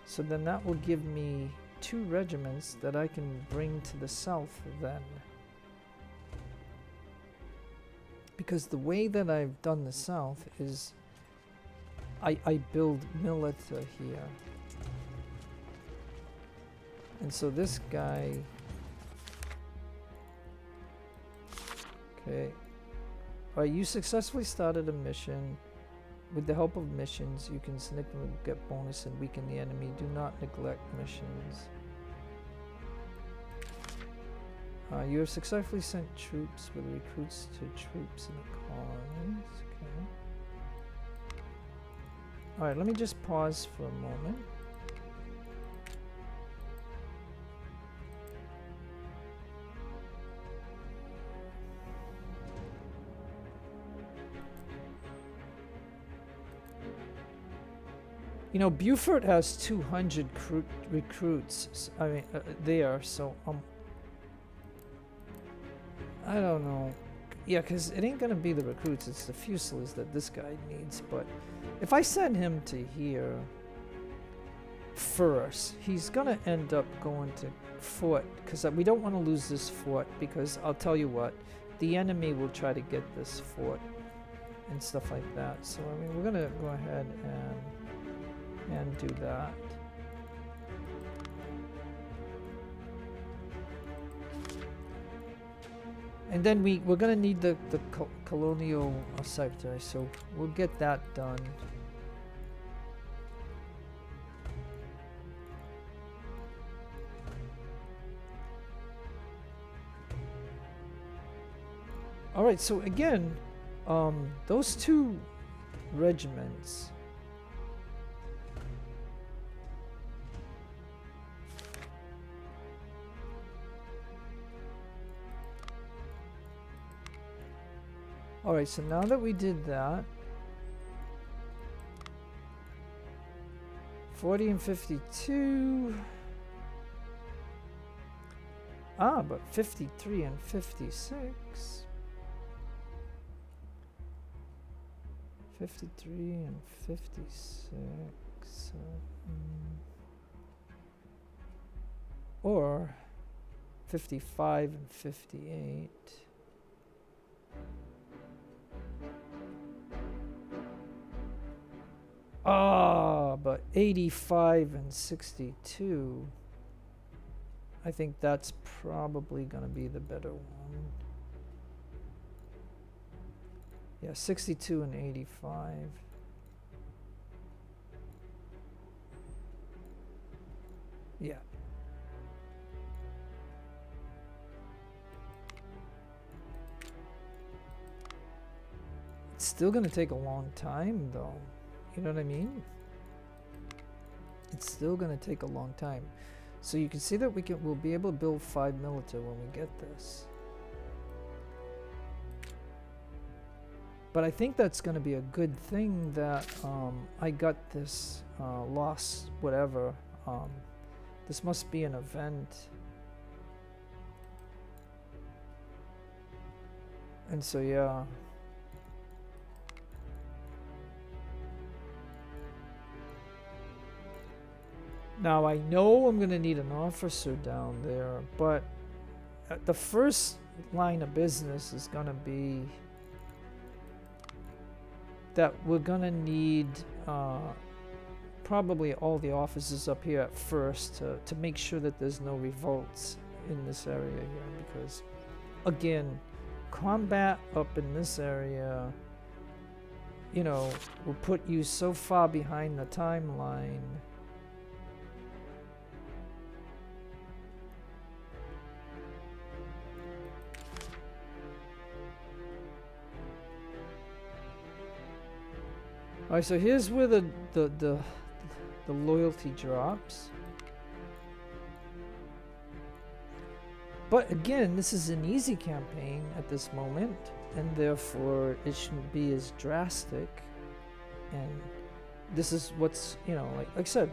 So then that will give me 2 regiments that I can bring to the south then. Because the way that I've done the south is I build milita here. And so this guy, okay. Alright, you successfully started a mission. With the help of missions, you can significantly get bonus and weaken the enemy. Do not neglect missions. You have successfully sent troops with recruits to troops in the colonies. Okay. Alright, let me just pause for a moment. You know, Beaufort has 200 recruits. I mean, there. So I don't know. Yeah, because it ain't gonna be the recruits. It's the Fusiliers that this guy needs. But if I send him to here first, he's gonna end up going to fort, because we don't want to lose this fort. Because I'll tell you what, the enemy will try to get this fort and stuff like that. So I mean, we're gonna go ahead and do that. And then we're gonna need the colonial secretary, so we'll get that done. All right, so again, those 2 regiments. Alright, so now that we did that, 40 and 52. Ah, but 53 and 56. 53 and 56. Or 55 and 58. Ah, but 85 and 62. I think that's probably going to be the better one. Yeah, 62 and 85. Yeah. It's still going to take a long time, though. You know what I mean? It's still going to take a long time. So you can see that we'll be able to build 5 milita when we get this. But I think that's going to be a good thing that I got this lost whatever. This must be an event. And so yeah. Now I know I'm going to need an officer down there, but the first line of business is going to be that we're going to need probably all the officers up here at first to make sure that there's no revolts in this area here, because again, combat up in this area, you know, will put you so far behind the timeline. Alright, so here's where the loyalty drops. But again, this is an easy campaign at this moment. and therefore it shouldn't be as drastic. And this is what's, you know, like I said,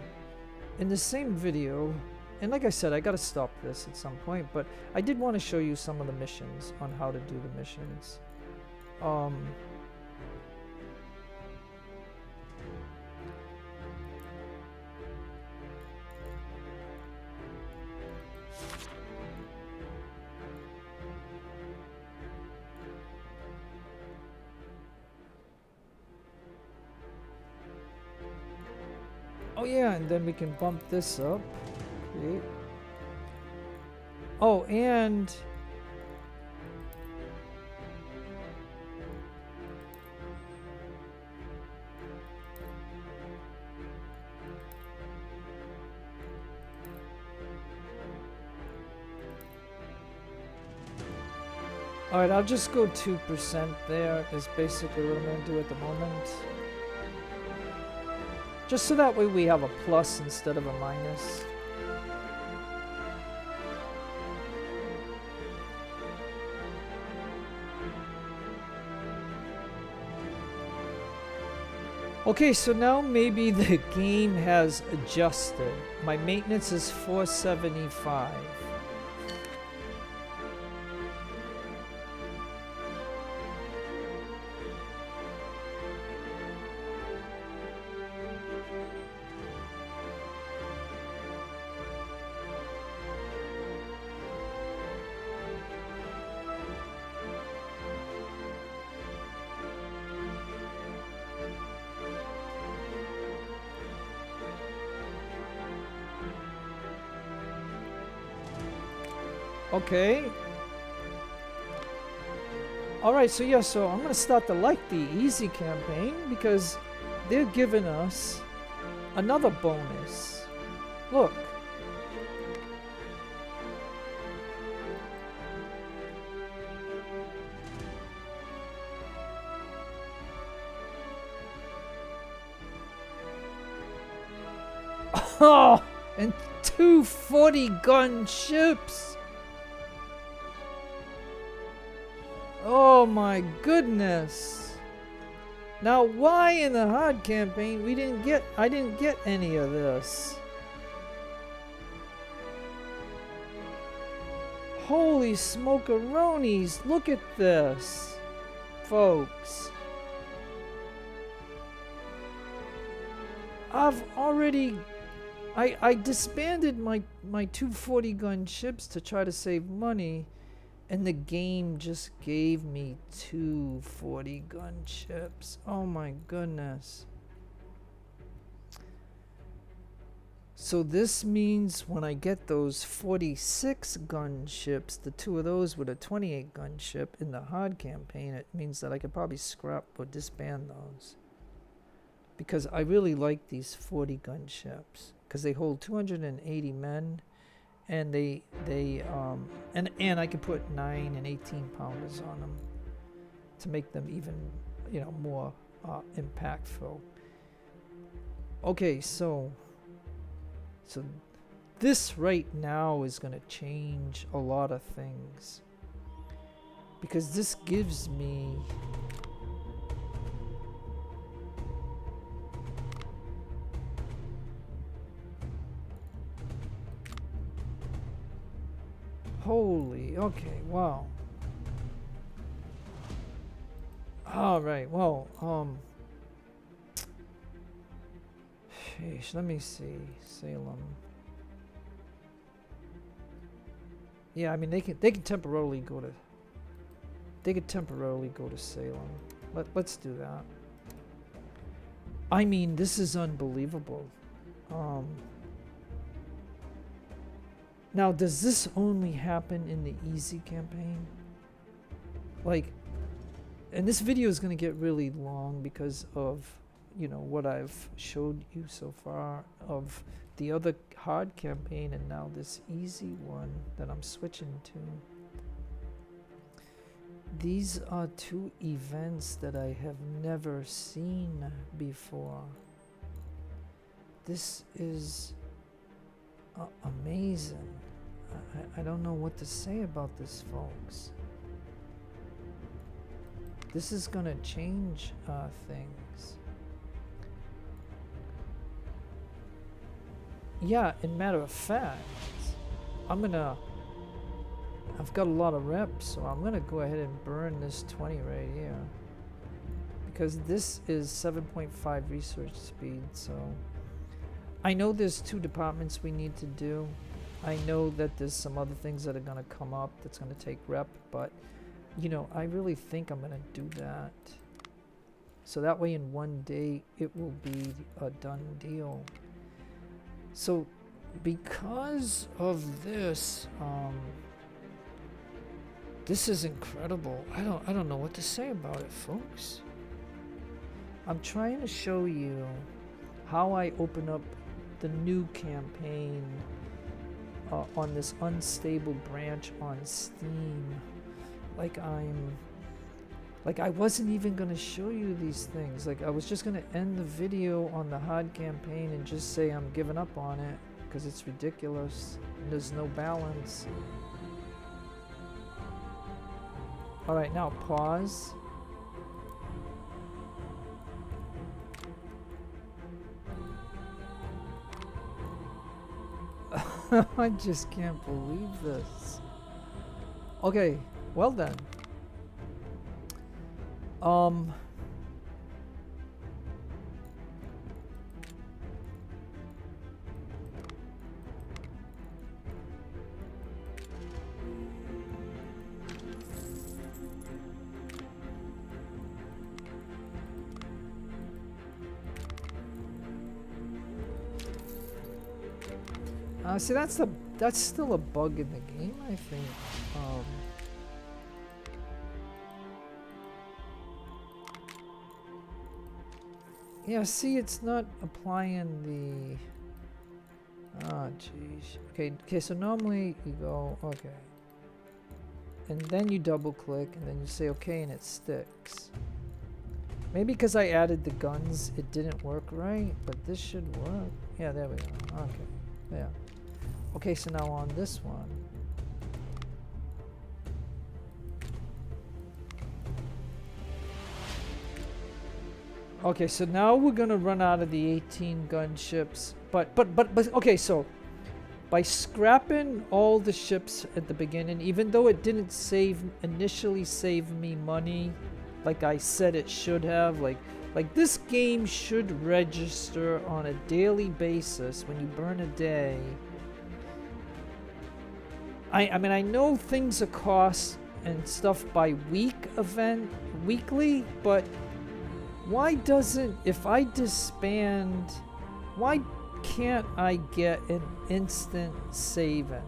in the same video, and like I said, I gotta stop this at some point, but I did want to show you some of the missions on how to do the missions. Oh yeah, and then we can bump this up. Create. Oh, and alright, I'll just go 2% there is basically what I'm going to do at the moment. Just so that way we have a plus instead of a minus. Okay, so now maybe the game has adjusted. My maintenance is 475. Okay. Alright, so yeah, so I'm gonna start to like the easy campaign because they're giving us another bonus. Look. Oh, and 2 40-gun ships. Oh my goodness. Now why in the hard campaign I didn't get any of this? Holy smokeroonies, look at this, folks. I've already I disbanded my 2 40-gun ships to try to save money. And the game just gave me 2 40-gun ships. Oh my goodness. So this means when I get those 46-gun ships, the 2 of those with a 28-gun ship in the hard campaign, it means that I could probably scrap or disband those. Because I really like these 40-gun ships. Because they hold 280 men. And and I can put 9 and 18 pounders on them to make them even, you know, more impactful. Okay, so this right now is going to change a lot of things because this gives me holy, okay, wow. All right, well, sheesh, let me see, Salem. Yeah, I mean they can temporarily go to Salem. Let's do that. I mean, this is unbelievable. Now, does this only happen in the easy campaign? Like, and this video is going to get really long because of, you know, what I've showed you so far of the other hard campaign and now this easy one that I'm switching to. These are 2 events that I have never seen before. This is amazing. I don't know what to say about this, folks. this is gonna change things. Yeah, and matter of fact, I've got a lot of reps, so I'm gonna go ahead and burn this 20 right here. Because this is 7.5 research speed, so I know there's 2 departments we need to do. I know that there's some other things that are gonna come up that's gonna take rep, but you know, I really think I'm gonna do that. So that way in one day it will be a done deal. So because of this, this is incredible. I don't know what to say about it, folks. I'm trying to show you how I open up the new campaign on this unstable branch on Steam. Like I wasn't even gonna show you these things. Like I was just gonna end the video on the hard campaign and just say I'm giving up on it because it's ridiculous and there's no balance. All right, now pause. I just can't believe this. Okay, well then. See, that's still a bug in the game, I think. Yeah, see, it's not applying the... Oh, jeez. Okay, so normally you go, okay. And then you double click, and then you say okay, and it sticks. Maybe because I added the guns, it didn't work right, but this should work. Yeah, there we go. Okay, yeah. Okay, so now on this one. Okay, so now we're gonna run out of the 18 gunships, but okay, so by scrapping all the ships at the beginning, even though it didn't initially save me money, like I said it should have, like this game should register on a daily basis when you burn a day. I mean, I know things are cost and stuff by weekly, but why doesn't, if I disband, why can't I get an instant saving?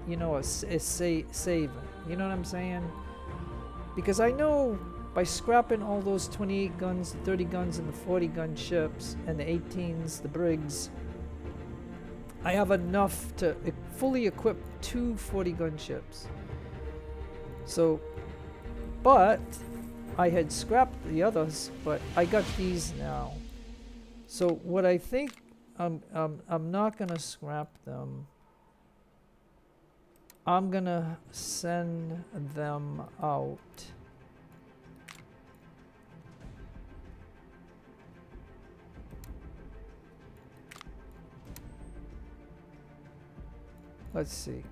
You know, a saving. You know what I'm saying? Because I know by scrapping all those 28 guns, 30 guns, and the 40 gun ships, and the 18s, the brigs, I have enough to fully equip 2 40 gun ships. So, but I had scrapped the others, but I got these now. So what I think, I'm not gonna scrap them. I'm gonna send them out. Let's see.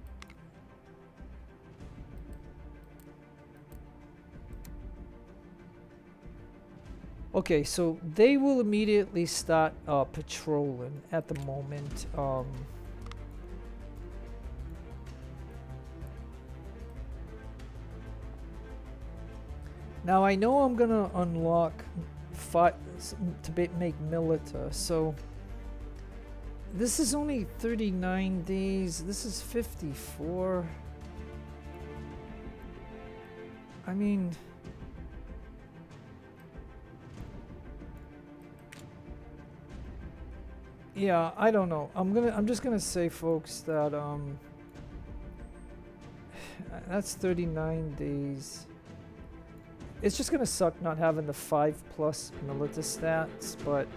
Okay, so they will immediately start patrolling at the moment. Now I know I'm gonna unlock make Milita, so this is only 39 days. This is 54. I mean, yeah, I don't know. I'm just gonna say, folks, that that's 39 days. It's just gonna suck not having the 5+ Milita stats, but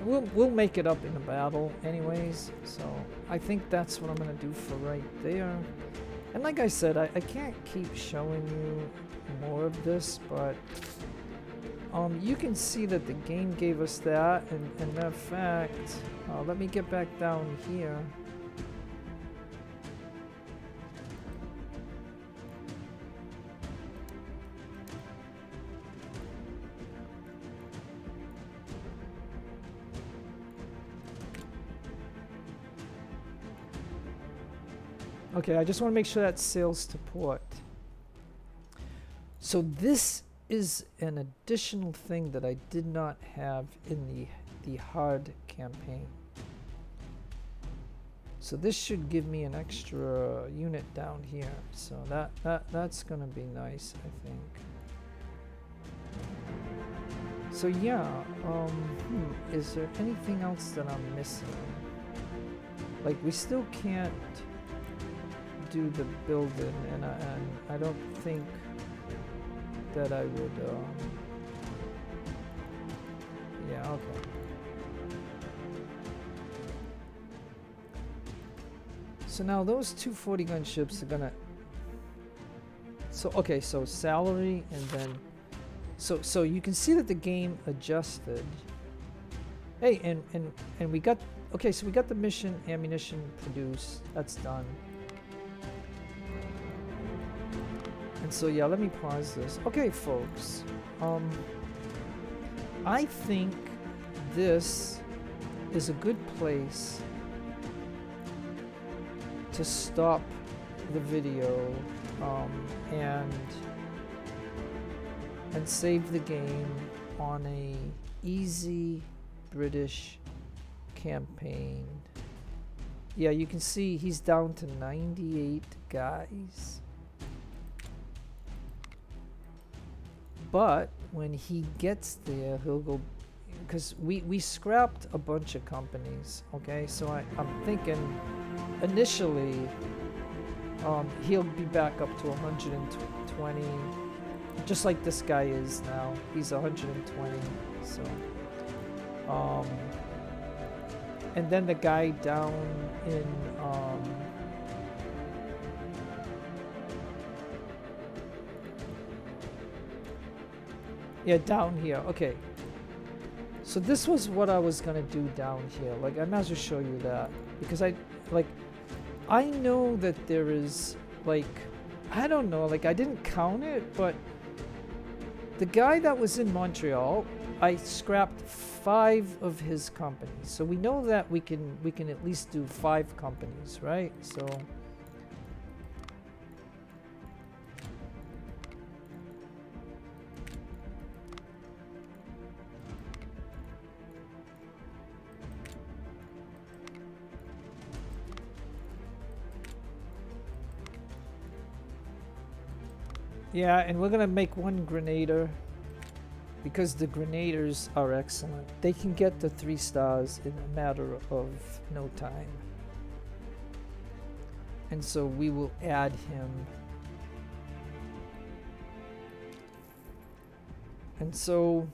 we'll make it up in a battle anyways. So I think that's what I'm gonna do for right there. And like I said, I can't keep showing you more of this, but you can see that the game gave us that, and matter of fact, let me get back down here. Okay, I just want to make sure that sails to port. So this is an additional thing that I did not have in the hard campaign. So this should give me an extra unit down here. So that's gonna be nice, I think. So yeah, is there anything else that I'm missing? Like, we still can't do the building, and I don't think that I would, yeah, okay. So now those two 40 gun ships are gonna, so okay, so salary, and then, so you can see that the game adjusted. Hey, and we got, okay, so we got the mission ammunition produced, that's done. And so yeah, let me pause this. Okay, folks, I think this is a good place to stop the video and save the game on a easy British campaign. Yeah, you can see he's down to 98 guys. But when he gets there, he'll go, because we scrapped a bunch of companies, okay? So I'm thinking initially he'll be back up to 120, just like this guy is now. He's 120, so and then the guy down in yeah, down here. Okay, so this was what I was gonna do down here. Like, I might as well show you that, because I know that there is, like, I don't know, like, I didn't count it, but the guy that was in Montreal, I scrapped 5 of his companies. So we know that we can at least do 5 companies, right? So yeah, and we're gonna make 1 Grenadier, because the Grenadiers are excellent. They can get to 3 stars in a matter of no time. And so we will add him. And so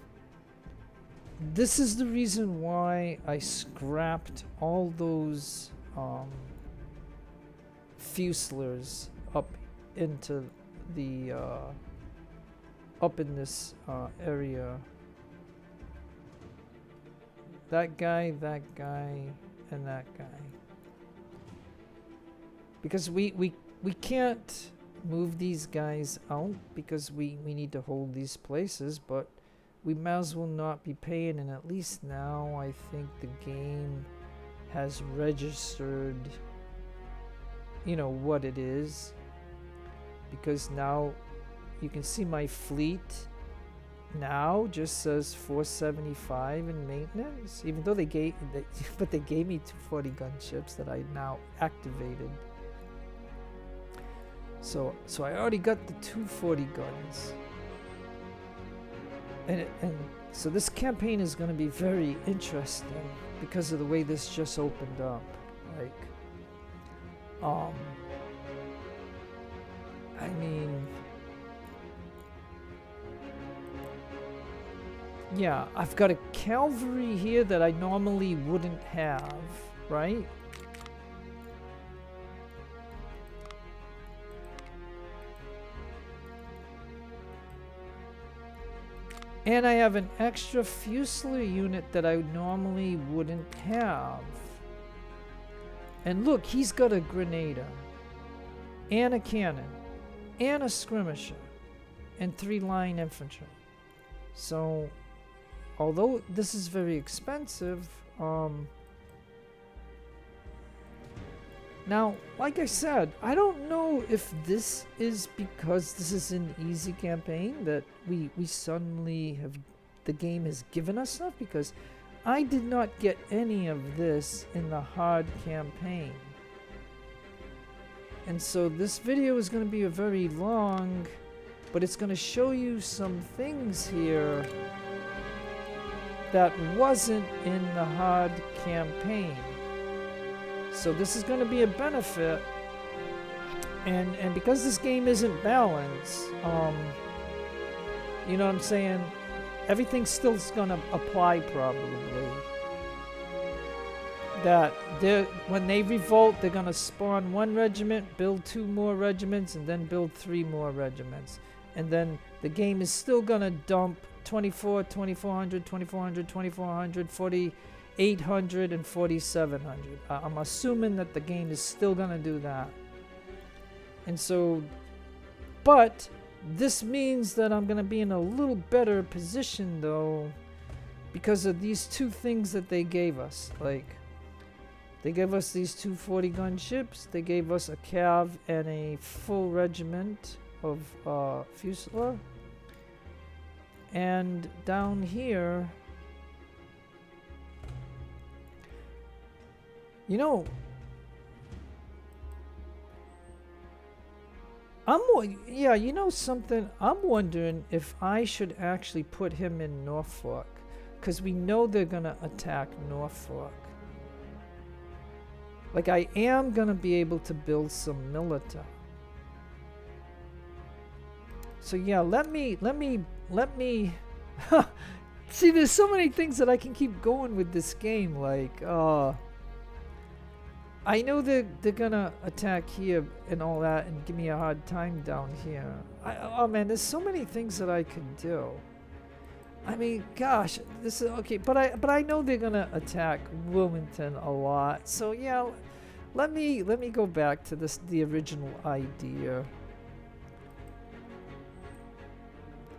this is the reason why I scrapped all those Fusiliers up into the up in this area. That guy, and that guy. Because we can't move these guys out, because we need to hold these places, but we might as well not be paying, and at least now I think the game has registered, you know, what it is. Because now you can see my fleet now just says 475 in maintenance, even though they gave me 240 gunships that I now activated. So I already got the 240 guns, and so this campaign is going to be very interesting because of the way this just opened up. Like, I mean, yeah, I've got a cavalry here that I normally wouldn't have, right? And I have an extra Fusilier unit that I normally wouldn't have. And look, he's got a grenader, and a cannon, and a skirmisher, and 3 line infantry. So, although this is very expensive, now, like I said, I don't know if this is because this is an easy campaign that we suddenly have, the game has given us stuff, because I did not get any of this in the hard campaign. And so this video is going to be a very long, but it's going to show you some things here that wasn't in the hard campaign. So this is going to be a benefit, and because this game isn't balanced, you know what I'm saying, everything still is going to apply probably. That when they revolt, they're going to spawn 1 regiment, build 2 more regiments, and then build 3 more regiments. And then the game is still going to dump 2400, 2400, 4800, and 4700. I'm assuming that the game is still going to do that. And so, but this means that I'm going to be in a little better position though, because of these 2 things that they gave us. Like, they gave us these 2 40-gun ships, they gave us a cav and a full regiment of Fusilier. And down here, you know, you know something? I'm wondering if I should actually put him in Norfolk, because we know they're gonna attack Norfolk. Like, I am gonna be able to build some military. So yeah, let me see, there's so many things that I can keep going with this game. Like, I know they're gonna attack here and all that and give me a hard time down here. Oh man, there's so many things that I could do. I mean, gosh, this is okay, but I know they're gonna attack Wilmington a lot. So yeah, let me go back to the original idea.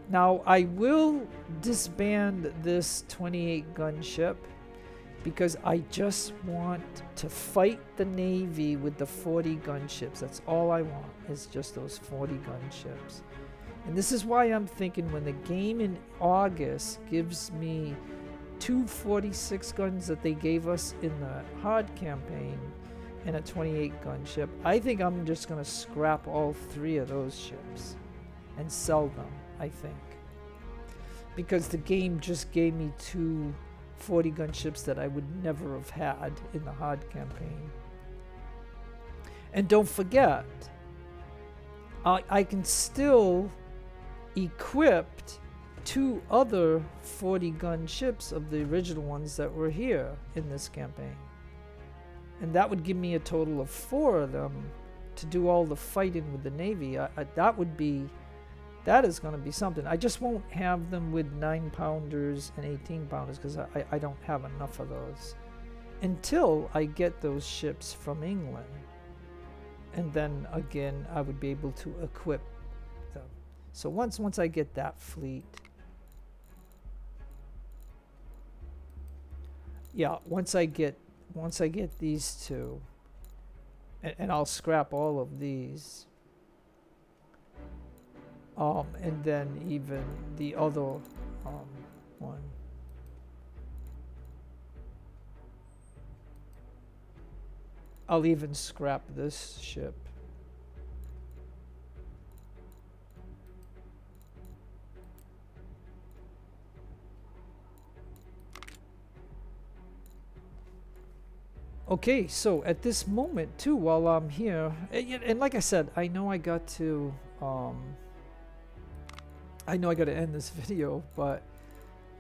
Now I will disband this 28 gun ship, because I just want to fight the Navy with the 40 gun ships. That's all I want, is just those 40 gun ships. And this is why I'm thinking, when the game in August gives me 2 46 guns that they gave us in the hard campaign and a 28 gun ship, I think I'm just going to scrap all 3 of those ships and sell them, I think. Because the game just gave me 2 40 gun ships that I would never have had in the hard campaign. And don't forget, I can still equip 2 other 40 gun ships of the original ones that were here in this campaign. And that would give me a total of 4 of them to do all the fighting with the Navy. That is going to be something. I just won't have them with 9-pounders and 18-pounders, because I don't have enough of those until I get those ships from England. And then again, I would be able to equip them. So once I get that fleet, yeah, once I get these 2, and I'll scrap all of these. And then even the other one. I'll even scrap this ship. Okay, so at this moment too, while I'm here, and like I said, I know I got to end this video, but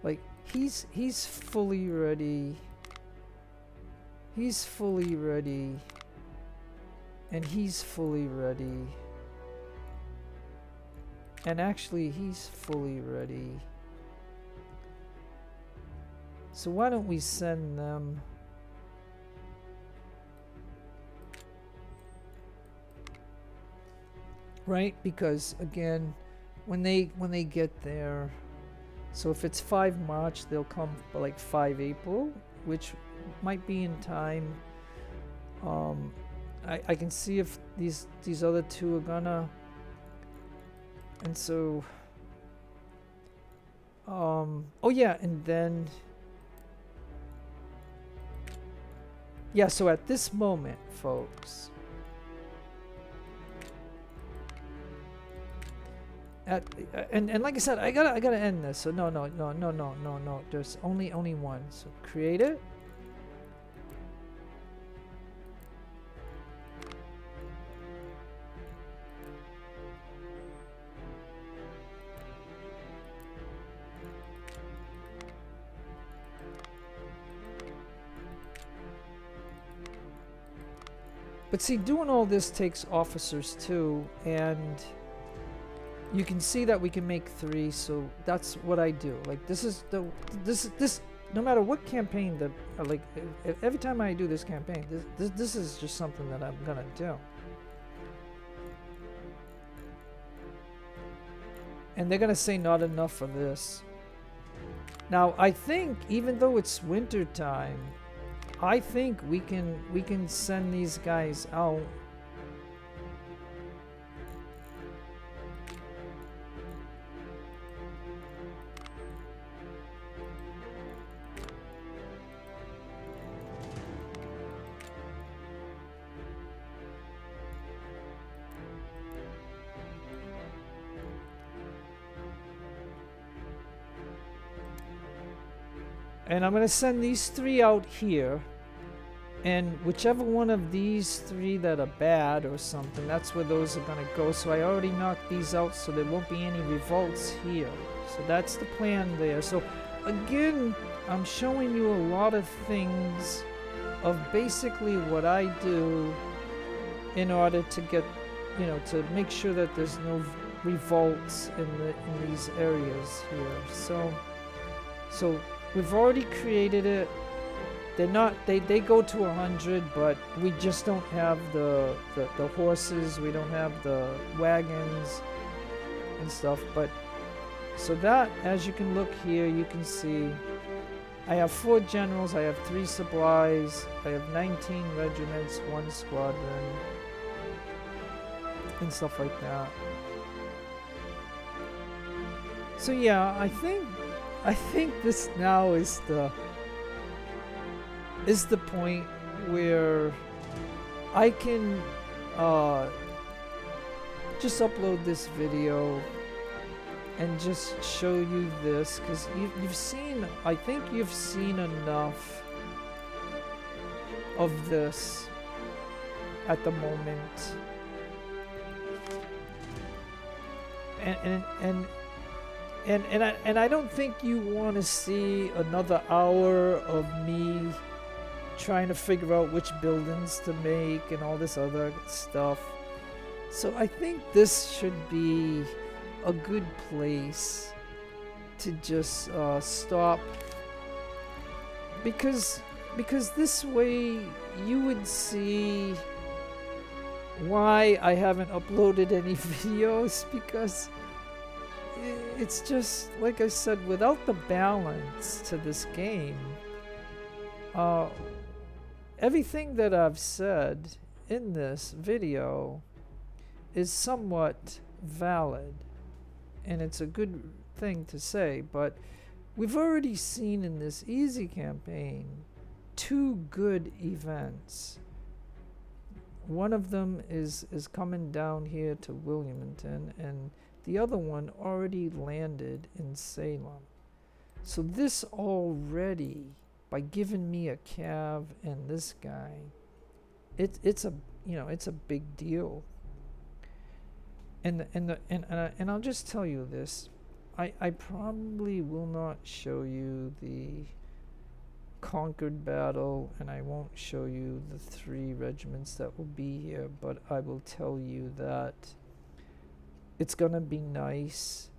like he's fully ready. He's fully ready. And he's fully ready. And actually he's fully ready. So why don't we send them? Right, because again, when they get there, so if it's 5 March, they'll come like 5 April, which might be in time. I can see if these other two are gonna, and so oh yeah, and then yeah, so at this moment, folks, and like I said, I gotta end this. So no, there's only one. So create it. But see, doing all this takes officers too, and you can see that we can make 3, so that's what I do. Like this no matter what campaign that like every time I do this campaign, this is just something that I'm gonna do. And they're gonna say not enough for this. Now I think even though it's winter time, I think we can send these guys out. And I'm gonna send these 3 out here, and whichever one of these 3 that are bad or something, that's where those are gonna go. So I already knocked these out, so there won't be any revolts here. So that's the plan there. So again, I'm showing you a lot of things of basically what I do in order to get, you know, to make sure that there's no revolts in these areas here. So we've already created it. They're not, they go to 100, but we just don't have the horses, we don't have the wagons and stuff. But so that, as you can look here, you can see I have 4 generals, I have 3 supplies, I have 19 regiments, 1 squadron, and stuff like that. So yeah, I think this now is the point where I can just upload this video and just show you this, because you've seen, I think you've seen enough of this at the moment, and I don't think you want to see another hour of me trying to figure out which buildings to make and all this other stuff. So I think this should be a good place to just stop, because this way you would see why I haven't uploaded any videos, because it's just like I said, without the balance to this game, everything that I've said in this video is somewhat valid, and it's a good thing to say, but we've already seen in this easy campaign 2 good events. One of them is coming down here to Wilmington, and the other one already landed in Salem. So this already, by giving me a cav and this guy, it's a, you know, it's a big deal. And I'll just tell you this, I probably will not show you the Concord battle, and I won't show you the 3 regiments that will be here, but I will tell you that it's gonna be nice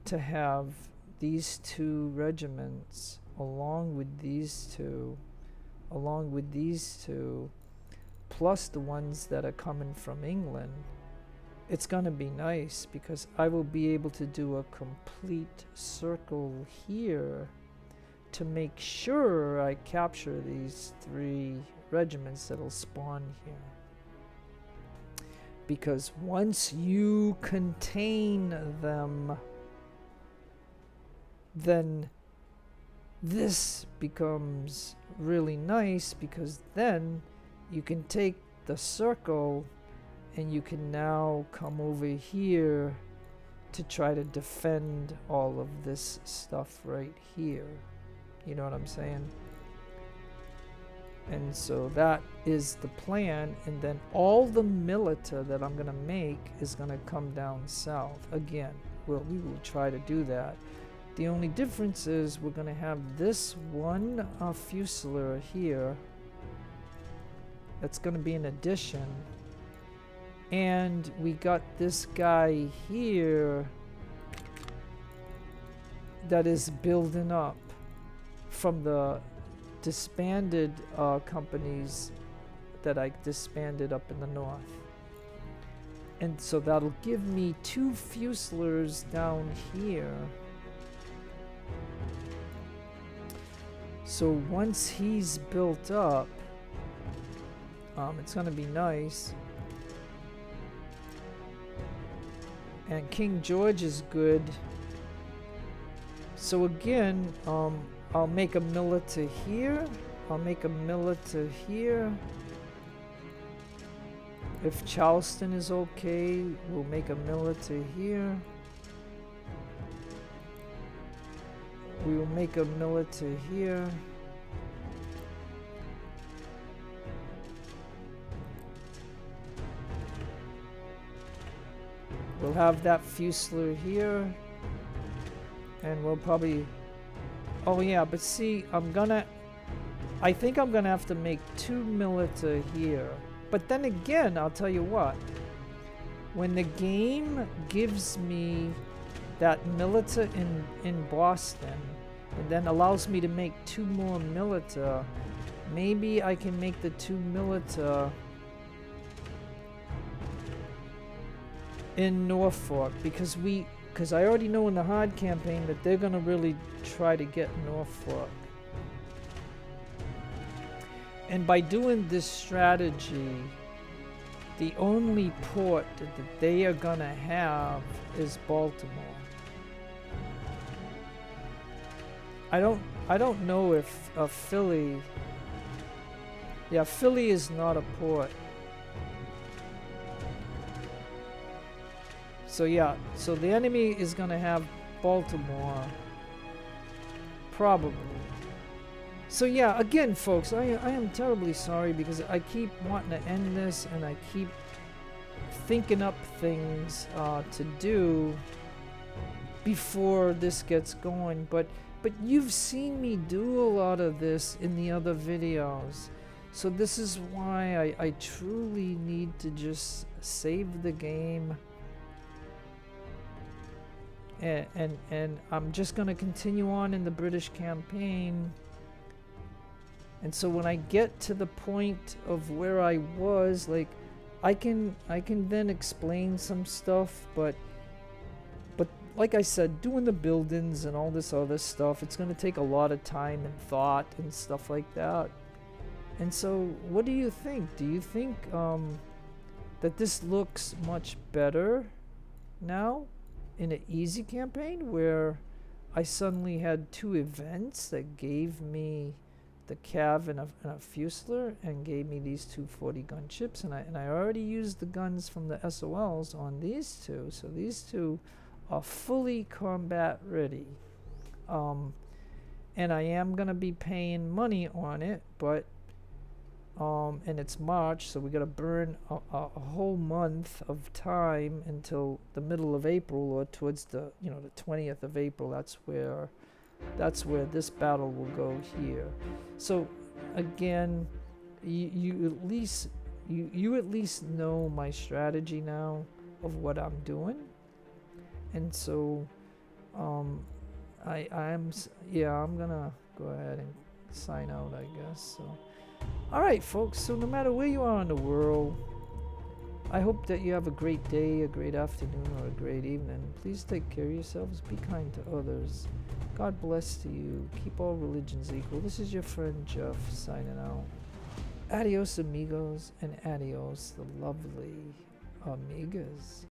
to have these 2 regiments along with these two, plus the ones that are coming from England, it's going to be nice because I will be able to do a complete circle here to make sure I capture these 3 regiments that'll spawn here. Because once you contain them, then this becomes really nice, because then you can take the circle and you can now come over here to try to defend all of this stuff right here. You know what I'm saying? And so that is the plan, and then all the milita that I'm going to make is going to come down south. Again, we will try to do that. The only difference is we're going to have this one fusilier here. That's going to be an addition. And we got this guy here that is building up from the disbanded companies that I disbanded up in the north. And so that'll give me 2 fusiliers down here. So once he's built up, it's going to be nice. And King George is good. So again, I'll make a milita here. I'll make a milita here. If Charleston is okay, we'll make a milita here. We will make a milita here. We'll have that fusilier here. And we'll probably... Oh yeah, but see, I think I'm gonna have to make 2 milita here. But then again, I'll tell you what. When the game gives me that milita in Boston, and then allows me to make 2 more milita, maybe I can make the 2 milita in Norfolk, because I already know in the hard campaign that they're gonna really try to get Norfolk. And by doing this strategy, the only port that they are gonna have is Baltimore. I don't know if Philly... Yeah, Philly is not a port. So yeah, so the enemy is gonna have Baltimore. Probably. So yeah, again folks, I am terribly sorry because I keep wanting to end this and I keep thinking up things to do before this gets going, but you've seen me do a lot of this in the other videos. So this is why I truly need to just save the game. And I'm just going to continue on in the British campaign. And so when I get to the point of where I was, like, I can then explain some stuff, but like I said, doing the buildings and all this other stuff, it's going to take a lot of time and thought and stuff like that. And so what do you think? Do you think that this looks much better now in an easy campaign where I suddenly had 2 events that gave me the Cav and a Fusilier and gave me these 2 40 gun chips, and I already used the guns from the SOLs on these 2, so these 2 are fully combat ready. And I am gonna be paying money on it, but and it's March, so we gotta burn a whole month of time until the middle of April, or towards the the 20th of April. That's where this battle will go here. So again, you at least know my strategy now of what I'm doing, and so I'm gonna go ahead and sign out, I guess. So, all right, folks. So no matter where you are in the world, I hope that you have a great day, a great afternoon, or a great evening. Please take care of yourselves. Be kind to others. God bless to you. Keep all religions equal. This is your friend Jeff signing out. Adios, amigos, and adios, the lovely amigas.